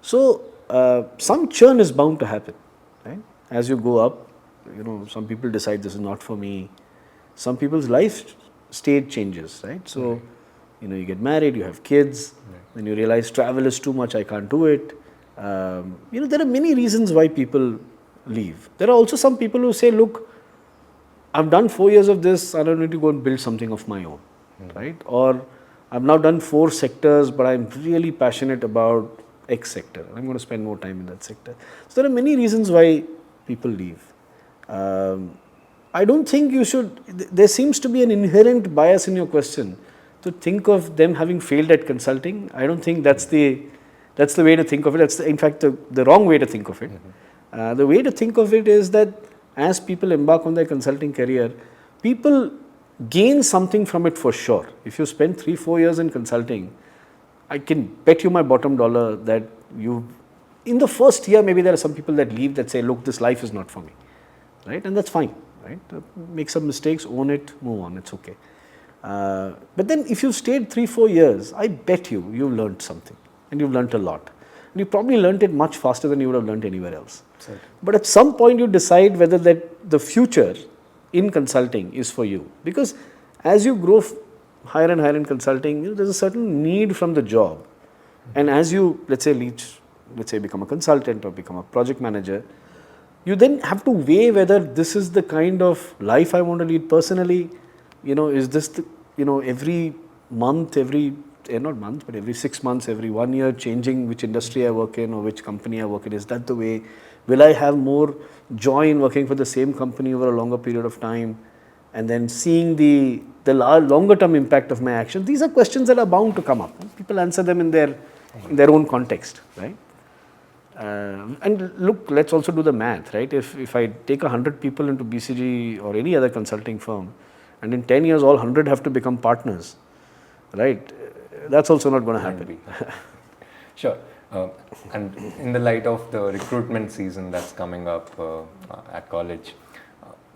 So some churn is bound to happen, right? As you go up, you know, some people decide this is not for me. Some people's life stage changes, right? So, you know, you get married, you have kids, then you realize travel is too much, I can't do it. You know, there are many reasons why people leave. There are also some people who say, look, I've done 4 years of this, I don't need to go and build something of my own, right? Or I've now done 4 sectors, but I'm really passionate about X sector. I'm going to spend more time in that sector. So there are many reasons why people leave. I don't think you should, there seems to be an inherent bias in your question to think of them having failed at consulting. I don't think that's the way to think of it. That's in fact the wrong way to think of it. The way to think of it is that as people embark on their consulting career, people gain something from it for sure. If you spend 3-4 years in consulting, I can bet you my bottom dollar that in the first year, maybe there are some people that leave that say, look, this life is not for me, right? And that's fine, right? Make some mistakes, own it, move on, it's okay. But then if you stayed 3-4 years, I bet you've learned something, and you've learned a lot. And you probably learned it much faster than you would have learned anywhere else. Certainly. But at some point you decide whether that the future in consulting is for you. Because as you grow higher and higher in consulting, you know, there's a certain need from the job. And as you, let's say become a consultant or become a project manager, you then have to weigh whether this is the kind of life I want to lead personally. You know, is this the, you know, every month, every not month, but every 6 months, every 1 year, changing which industry I work in or which company I work in. Is that the way? Will I have more joy in working for the same company over a longer period of time? And then seeing the longer term impact of my actions. These are questions that are bound to come up. People answer them in their own context, right? And look, let's also do the math, right? If I take 100 people into BCG or any other consulting firm, and in 10 years all 100 have to become partners, right? That's also not going to happen. Sure. And in the light of the recruitment season that's coming up at college,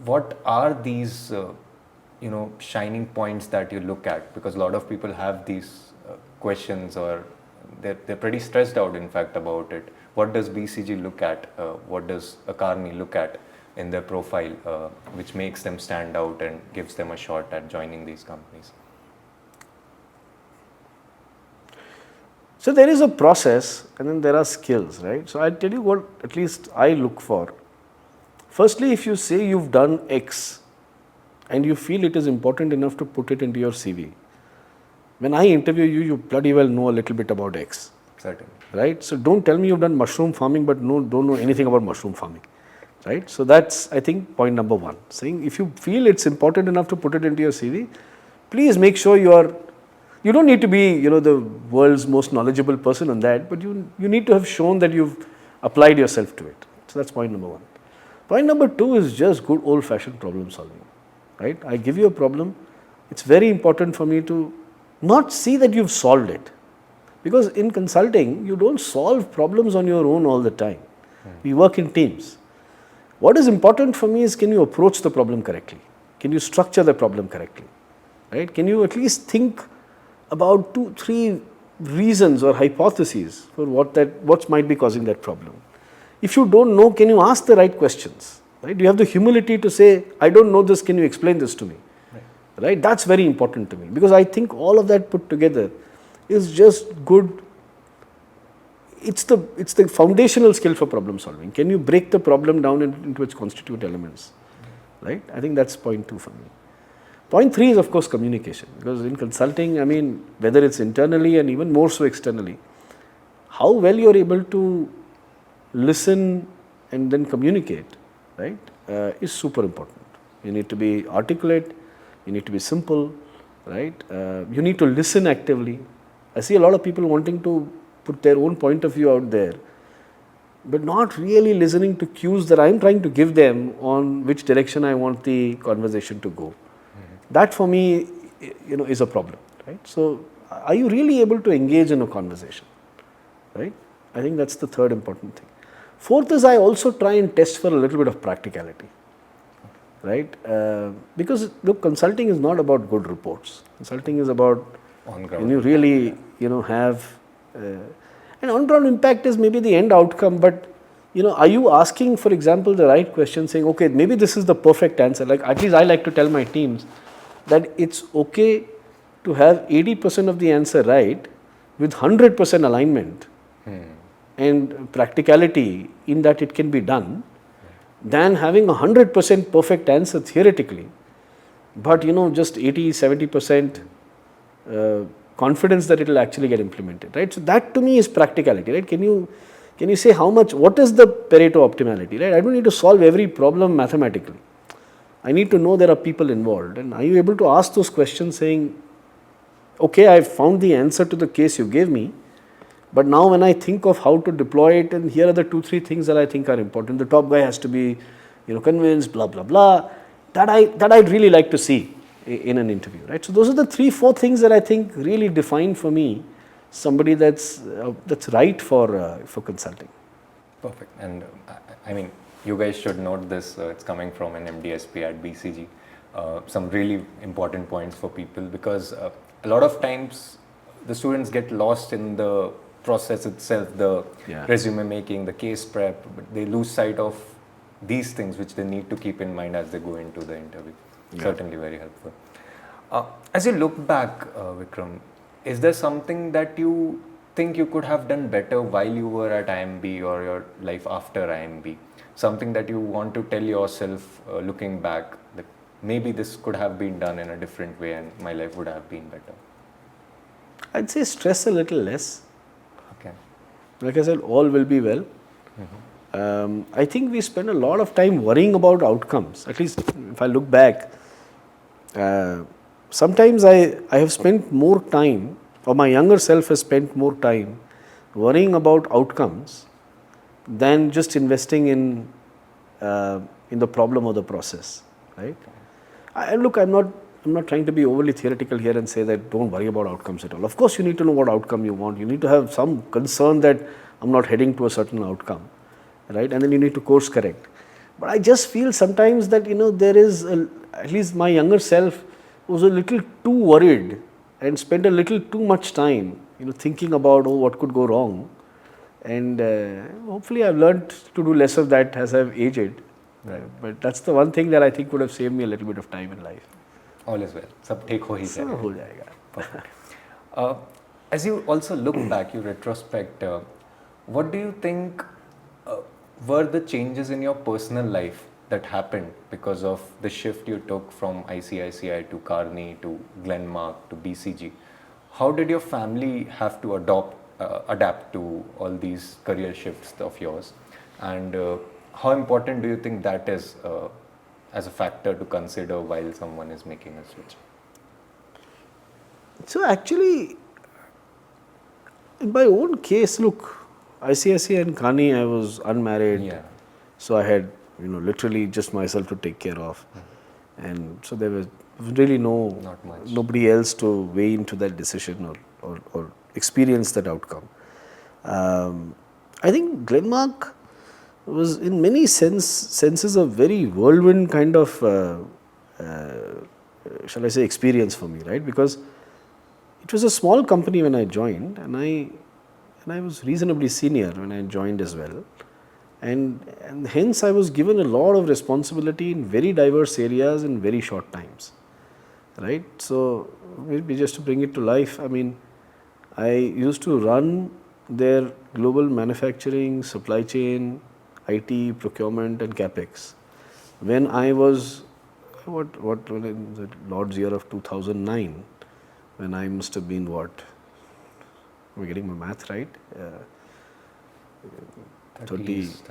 what are these shining points that you look at? Because a lot of people have these questions, or they're pretty stressed out, in fact, about it. What does BCG look at? What does a Carney look at in their profile, which makes them stand out and gives them a shot at joining these companies? So there is a process, and then there are skills, right? So I'll tell you what at least I look for. Firstly, if you say you've done X and you feel it is important enough to put it into your CV, when I interview you, you bloody well know a little bit about X. Certainly. Right? So don't tell me you've done mushroom farming but don't know anything about mushroom farming. Right? So that's, I think, point number one. Saying if you feel it's important enough to put it into your CV, please make sure you don't need to be, the world's most knowledgeable person on that, but you need to have shown that you've applied yourself to it. So that's point number one. Point number two is just good old-fashioned problem solving. Right? I give you a problem. It's very important for me to not see that you've solved it. Because in consulting, you don't solve problems on your own all the time. We work in teams. What is important for me is, can you approach the problem correctly? Can you structure the problem correctly? Right? Can you at least think about 2-3 reasons or hypotheses for what might be causing that problem? If you don't know, can you ask the right questions? Right? You have the humility to say, I don't know this, can you explain this to me? Right? That's very important to me, because I think all of that put together is just good. It's the foundational skill for problem solving. Can you break the problem down into its constituent elements? Right? I think that's point 2 for me. Point 3 is, of course, communication, because in consulting, whether it's internally and even more so externally, how well you're able to listen and then communicate, right, is super important. You need to be articulate, you need to be simple, right? You need to listen actively. I see a lot of people wanting to put their own point of view out there, but not really listening to cues that I'm trying to give them on which direction I want the conversation to go. That for me, is a problem, right? So, are you really able to engage in a conversation, right? I think that's the third important thing. Fourth is, I also try and test for a little bit of practicality, right? Because look, consulting is not about good reports. Consulting is about On ground. when you really, have an on-ground impact is maybe the end outcome, but are you asking, for example, the right question, saying, okay, maybe this is the perfect answer. Like, at least I like to tell my teams that it's okay to have 80% of the answer right with 100% alignment and practicality in that it can be done, than having a 100% perfect answer theoretically, but just 80-70% confidence that it will actually get implemented, right? So that to me is practicality, right? Can you say what is the Pareto optimality, right? I don't need to solve every problem mathematically. I need to know there are people involved, and are you able to ask those questions saying, okay, I've found the answer to the case you gave me, but now when I think of how to deploy it, and here are the 2-3 things that I think are important. The top guy has to be, convinced, blah, blah, blah. That I'd really like to see in an interview, right? So those are the 3-4 things that I think really define for me somebody that's right for consulting. Perfect. And you guys should note this. It's coming from an MDSP at BCG. Some really important points for people, because a lot of times the students get lost in the process itself, the resume making, the case prep, but they lose sight of these things which they need to keep in mind as they go into the interview. Certainly very helpful. As you look back, Vikram, is there something that you think you could have done better while you were at IIMB or your life after IIMB? Something that you want to tell yourself looking back, that maybe this could have been done in a different way and my life would have been better? I'd say stress a little less. Okay. Like I said, all will be well. I think we spend a lot of time worrying about outcomes. At least if I look back, sometimes I have spent more time, or my younger self has spent more time worrying about outcomes than just investing in the problem or the process, right? Look, I'm not trying to be overly theoretical here and say that don't worry about outcomes at all. Of course, you need to know what outcome you want. You need to have some concern that I'm not heading to a certain outcome, right? And then you need to course correct. But I just feel sometimes that there is at least my younger self was a little too worried and spent a little too much time thinking about what could go wrong. And hopefully I've learned to do less of that as I've aged. Right. But that's the one thing that I think would have saved me a little bit of time in life. All is well. सब ठीक हो ही सब जाएगा. हो जाएगा. Perfect. As you also look back, you retrospect, what do you think were the changes in your personal life that happened because of the shift you took from ICICI to Carney to Glenmark to BCG? How did your family have to adapt to all these career shifts of yours? And how important do you think that is as a factor to consider while someone is making a switch? So actually, in my own case, look, ICICI and Carney, I was unmarried. Yeah. So I had, literally just myself to take care of. And so there was really Not much. nobody else to weigh into that decision or experience that outcome. I think Glenmark was in many senses a very whirlwind kind of, shall I say, experience for me, right? Because it was a small company when I joined, and I was reasonably senior when I joined as well. And hence I was given a lot of responsibility in very diverse areas in very short times, right? So maybe just to bring it to life, I mean, I used to run their global manufacturing, supply chain, IT, procurement and capex. When I was, when in the Lord's year of 2009, when I must have been what? Am I getting my math right? 30s,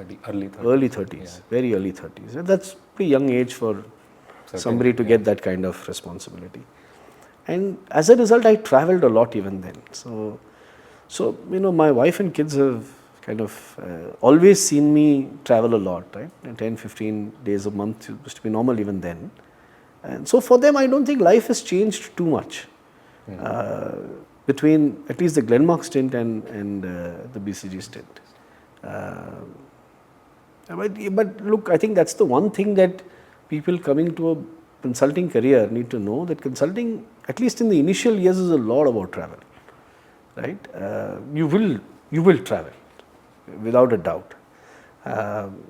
early 30s, yeah. very early 30s. And that's pretty young age for somebody to get that kind of responsibility. And as a result, I traveled a lot even then. So my wife and kids have kind of always seen me travel a lot, right? 10, 15 days a month used to be normal even then. And so for them, I don't think life has changed too much between at least the Glenmark stint and the BCG stint. But look, I think that's the one thing that people coming to a consulting career need to know, that consulting, at least in the initial years, is a lot about travel, right? You will travel without a doubt.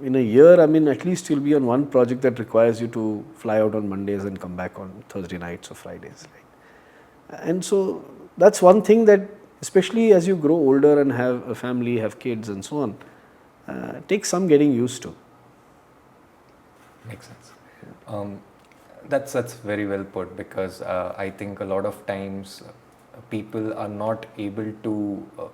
In a year, I mean, at least you'll be on one project that requires you to fly out on Mondays and come back on Thursday nights or Fridays, right? And so that's one thing that, especially as you grow older and have a family, have kids and so on, takes some getting used to. Makes sense. That's very well put, because I think a lot of times people are not able to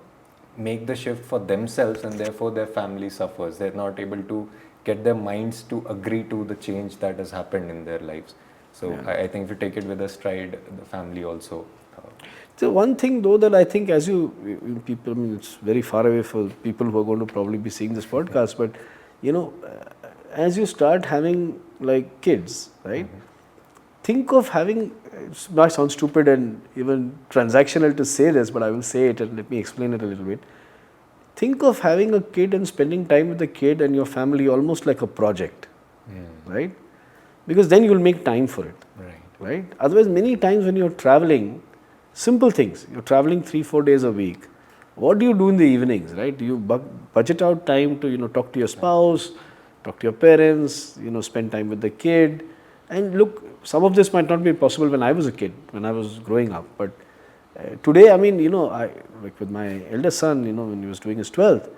make the shift for themselves, and therefore their family suffers. They're not able to get their minds to agree to the change that has happened in their lives. So yeah. I think if you take it with a stride, the family also. So one thing though that I think, as people, I mean, it's very far away for people who are going to probably be seeing this podcast, but as you start having like kids, right? Think of having, it might sound stupid and even transactional to say this, but I will say it and let me explain it a little bit. Think of having a kid and spending time with the kid and your family almost like a project, right? Because then you'll make time for it, right? Otherwise, many times when you're traveling, simple things, you're traveling 3-4 days a week. What do you do in the evenings, right? Do you budget out time to, talk to your spouse, talk to your parents, spend time with the kid? And look, some of this might not be possible when I was a kid, when I was growing up. But today, I mean, I like with my eldest son, when he was doing his 12th,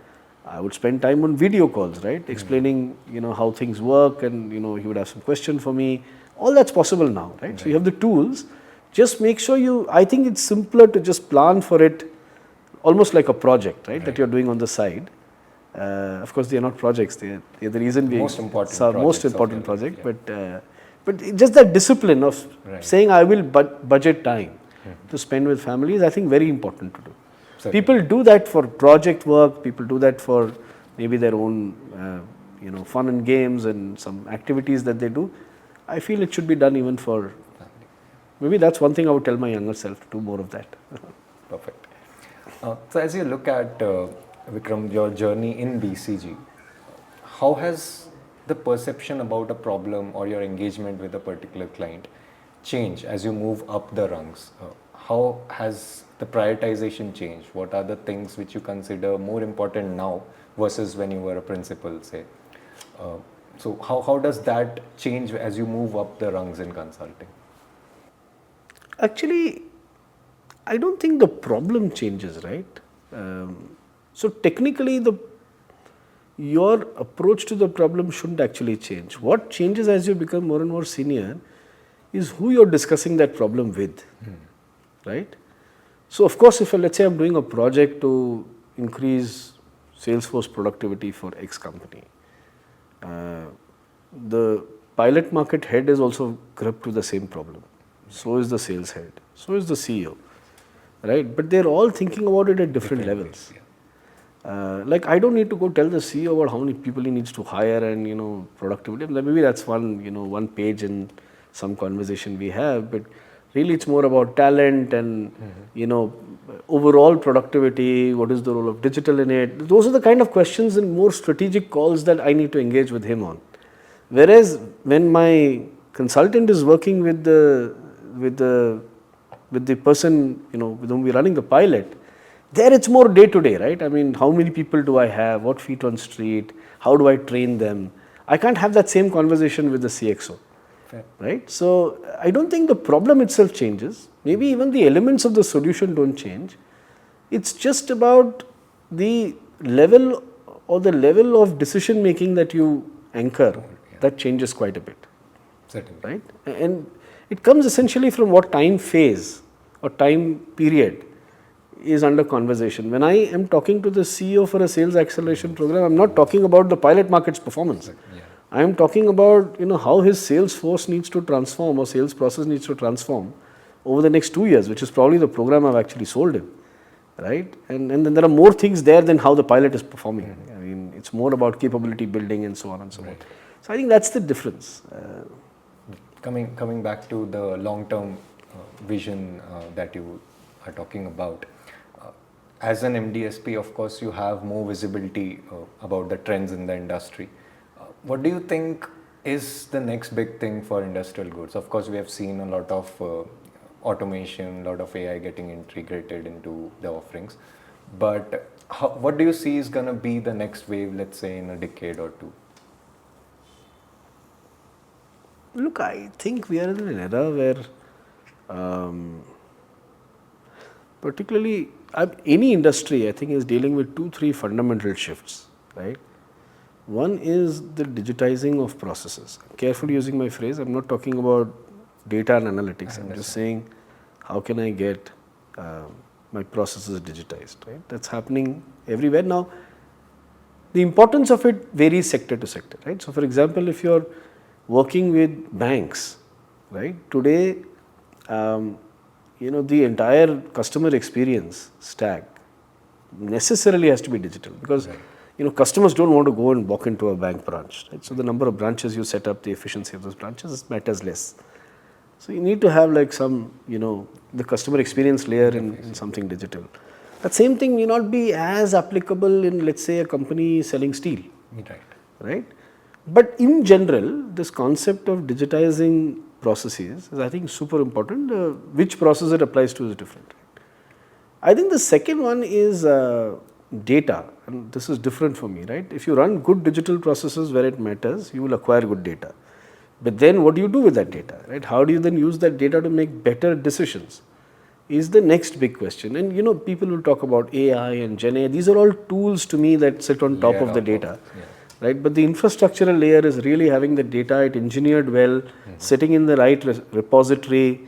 I would spend time on video calls, right? Explaining, how things work, and, he would have some question for me. All that's possible now, right? So you have the tools just make sure I think it's simpler to just plan for it almost like a project, right? That you're doing on the side. Of course, they are not projects. They're the reason being Most important most projects of important your life, project. But just that discipline of saying I will budget time to spend with family is, I think, very important to do. Certainly. People do that for project work. People do that for maybe their own, fun and games and some activities that they do. I feel it should be done even for. Maybe that's one thing I would tell my younger self, to do more of that. Perfect. So as you look at, Vikram, your journey in BCG, how has the perception about a problem or your engagement with a particular client change as you move up the rungs? How has the prioritization changed? What are the things which you consider more important now versus when you were a principal, say? So how does that change as you move up the rungs in consulting? Actually, I don't think the problem changes, right? So technically, your approach to the problem shouldn't actually change. What changes as you become more and more senior is who you're discussing that problem with, right? So of course, if let's say I'm doing a project to increase Salesforce productivity for X company, the pilot market head is also gripped to the same problem. So is the sales head. So is the CEO, right? But they're all thinking about it at different levels. Like I don't need to go tell the CEO about how many people he needs to hire and productivity. Maybe that's one page in some conversation we have, but really it's more about talent and overall productivity. What is the role of digital in it? Those are the kind of questions and more strategic calls that I need to engage with him on. Whereas when my consultant is working with the person with whom we're running the pilot, there it's more day to day, right? I mean, how many people do I have? What feet on street? How do I train them? I can't have that same conversation with the CXO, right? So I don't think the problem itself changes. Maybe even the elements of the solution don't change. It's just about the level of decision making that you anchor that changes quite a bit. Certainly. Right? And it comes essentially from what time phase or time period is under conversation. When I am talking to the CEO for a sales acceleration program, I'm not talking about the pilot market's performance. I am talking about how his sales force needs to transform or sales process needs to transform over the next 2 years, which is probably the program I've actually sold him. Right? And then there are more things there than how the pilot is performing. I mean, it's more about capability building and so on and so forth. So I think that's the difference. Coming back to the long-term vision that you are talking about, as an MDSP, of course, you have more visibility about the trends in the industry. What do you think is the next big thing for industrial goods? Of course, we have seen a lot of automation, a lot of AI getting integrated into the offerings. But what do you see is going to be the next wave, let's say, in a decade or two? Look, I think we are in an era where, particularly any industry, I think, is dealing with 2-3 fundamental shifts, right? One is the digitizing of processes. I'm carefully using my phrase. I'm not talking about data and analytics. I'm just saying, how can I get my processes digitized, right? That's happening everywhere now. The importance of it varies sector to sector, right? So, for example, if you're working with banks, right? Today, the entire customer experience stack necessarily has to be digital because, customers don't want to go and walk into a bank branch, right? So the number of branches you set up, the efficiency of those branches matters less. So you need to have like some, the customer experience layer in something digital. That same thing may not be as applicable in, let's say, a company selling steel, right? But in general, this concept of digitizing processes is, I think, super important. Which process it applies to is different. I think the second one is data, and this is different for me, right? If you run good digital processes where it matters, you will acquire good data. But then what do you do with that data, right? How do you then use that data to make better decisions is the next big question. And people will talk about AI and Gen AI. These are all tools to me that sit on top of the data. Right? But the infrastructural layer is really having the data, it engineered well, sitting in the right repository,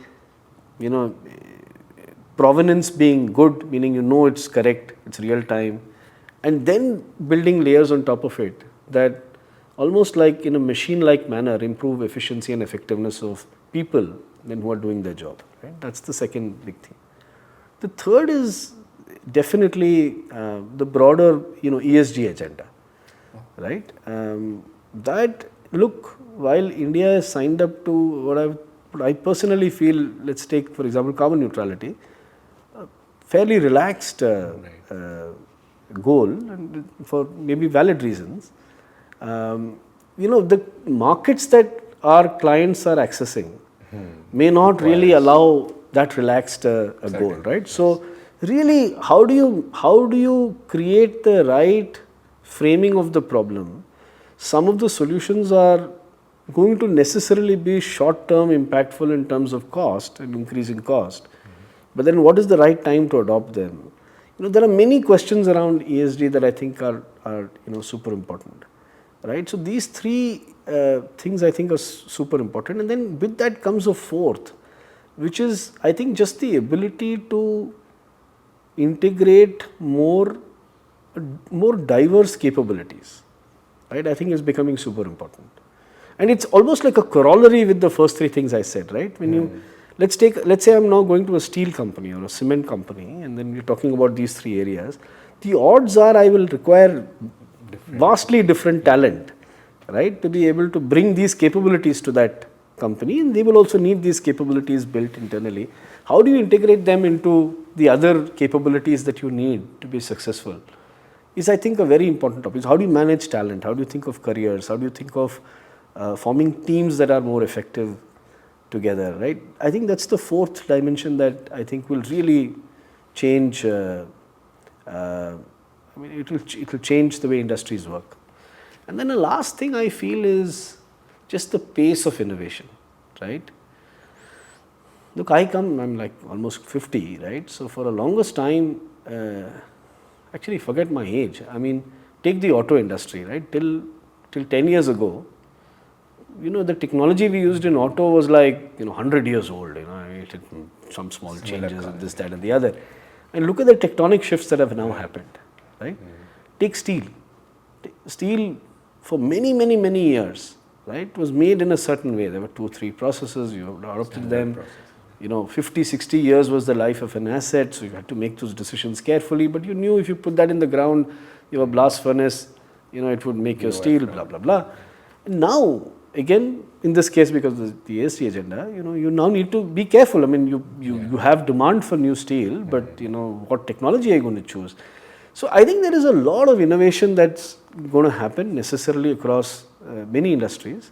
provenance being good, meaning it's correct, it's real time, and then building layers on top of it that almost like in a machine-like manner improve efficiency and effectiveness of people then who are doing their job. Right? That's the second big thing. The third is definitely the broader ESG agenda, right? That look, while India has signed up to what I personally feel, let's take for example carbon neutrality, fairly relaxed goal, and for maybe valid reasons. The markets that our clients are accessing may not really allow that relaxed a goal, right? So really, how do you create the right framing of the problem? Some of the solutions are going to necessarily be short-term impactful in terms of cost and increasing cost. But then what is the right time to adopt them? There are many questions around ESG that I think are super important, right? So these three things I think are super important, and then with that comes a fourth, which is I think just the ability to integrate more diverse capabilities, right? I think is becoming super important, and it's almost like a corollary with the first three things I said, right? When let's say I'm now going to a steel company or a cement company, and then we're talking about these three areas. The odds are I will require vastly different talent, right, to be able to bring these capabilities to that company, and they will also need these capabilities built internally. How do you integrate them into the other capabilities that you need to be successful is I think a very important topic. How do you manage talent? How do you think of careers? How do you think of forming teams that are more effective together, right? I think that's the fourth dimension that I think will really change. It will change the way industries work. And then the last thing I feel is just the pace of innovation, right? Look, I'm like almost 50, right? So for the longest time, actually forget my age. I mean, take the auto industry, right? Till 10 years ago, the technology we used in auto was like 100 years old. It had some small changes and this, that, and the other. And look at the tectonic shifts that have now happened, right? Take steel. Steel for many, many, many years, right, was made in a certain way. There were 2 or 3 processes. You adopted them. 50, 60 years was the life of an asset, so you had to make those decisions carefully. But you knew if you put that in the ground, your blast furnace, it would make your steel, blah, blah, blah. And now, again, in this case, because of the ESG agenda, you now need to be careful. I mean, you have demand for new steel, but what technology are you going to choose? So I think there is a lot of innovation that's going to happen necessarily across many industries.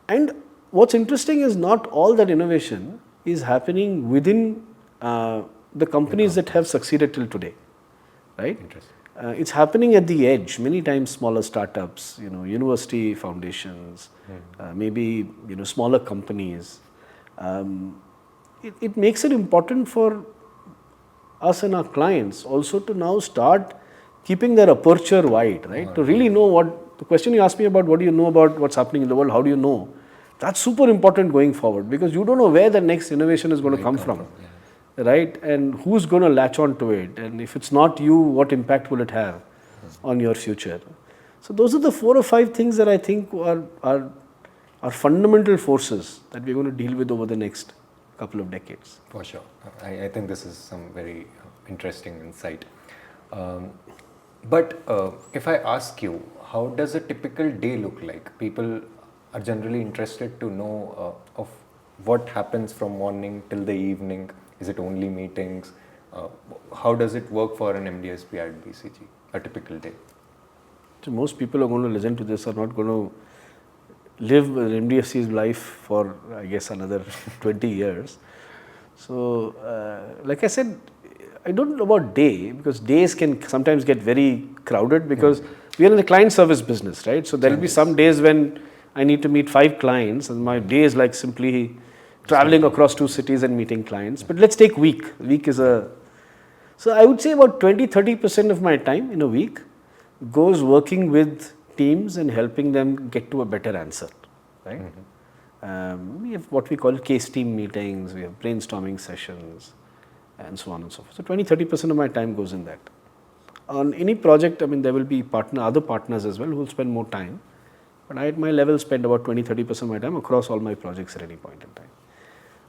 And what's interesting is not all that innovation is happening within the companies that have succeeded till today, right? Interesting. It's happening at the edge, many times smaller startups, university foundations, maybe smaller companies. It makes it important for us and our clients also to now start keeping their aperture wide, right? To really know what, the question you asked me about what do you know about what's happening in the world, how do you know? That's super important going forward because you don't know where the next innovation is going to come from. Right? And who's going to latch on to it? And if it's not you, what impact will it have on your future? So those are the 4 or 5 things that I think are fundamental forces that we're going to deal with over the next couple of decades. For sure. I think this is some very interesting insight. But if I ask you, how does a typical day look like? People are generally interested to know of what happens from morning till the evening. Is it only meetings? How does it work for an MDSP at BCG, a typical day? So most people who are going to listen to this are not going to live an MDFC's life for, I guess, another 20 years. So, like I said, I don't know about day because days can sometimes get very crowded because we are in the client service business, right? So there will be some days when I need to meet 5 clients and my day is like simply traveling across 2 cities and meeting clients. But let's take week. Week is so I would say about 20-30% of my time in a week goes working with teams and helping them get to a better answer, right? We have what we call case team meetings, we have brainstorming sessions, and so on and so forth. So 20-30% of my time goes in that. On any project, I mean, there will be other partners as well who will spend more time. But I, at my level, spend about 20-30% of my time across all my projects at any point in time.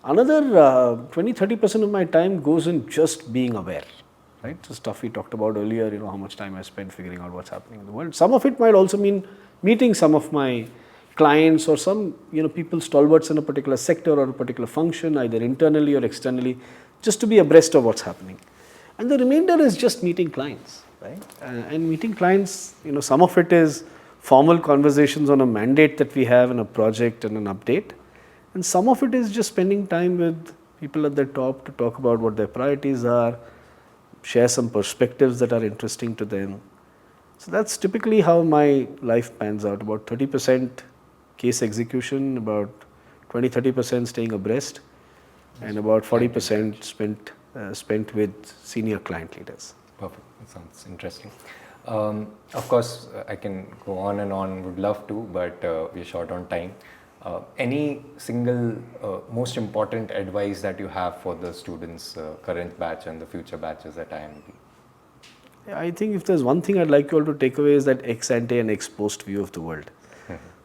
Another 20-30% of my time goes in just being aware, right? The stuff we talked about earlier, how much time I spend figuring out what's happening in the world. Some of it might also mean meeting some of my clients or some, people stalwarts in a particular sector or a particular function, either internally or externally, just to be abreast of what's happening. And the remainder is just meeting clients, right? And meeting clients, some of it is formal conversations on a mandate that we have in a project and an update. And some of it is just spending time with people at the top to talk about what their priorities are, share some perspectives that are interesting to them. So that's typically how my life pans out, about 30% case execution, about 20-30% staying abreast, and about 40% spent with senior client leaders. Perfect. That sounds interesting. Of course, I can go on and on, would love to, but we're short on time. Any single most important advice that you have for the students, current batch and the future batches at IIMB? I think if there's one thing I'd like you all to take away is that ex ante and ex post view of the world.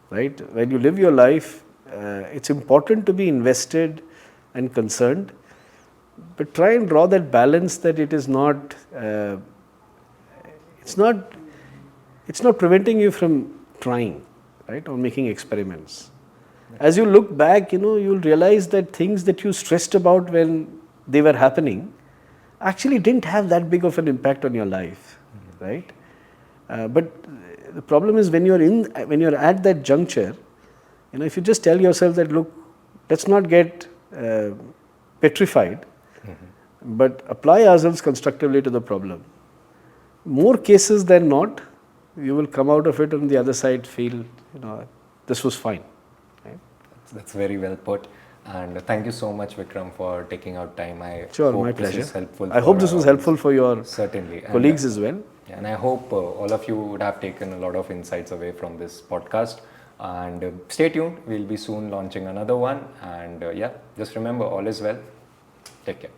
Right? When you live your life, it's important to be invested and concerned, but try and draw that balance that it is not, it's not preventing you from trying, right, or making experiments. As you look back, you'll realize that things that you stressed about when they were happening actually didn't have that big of an impact on your life, right? But the problem is when you're at that juncture, if you just tell yourself that, look, let's not get petrified, but apply ourselves constructively to the problem. More cases than not, you will come out of it on the other side feel, this was fine. Right? That's very well put. And thank you so much, Vikram, for taking out time. Sure, my pleasure. I hope this was helpful for your colleagues as well. And I hope all of you would have taken a lot of insights away from this podcast. And stay tuned. We'll be soon launching another one. And just remember, all is well. Take care.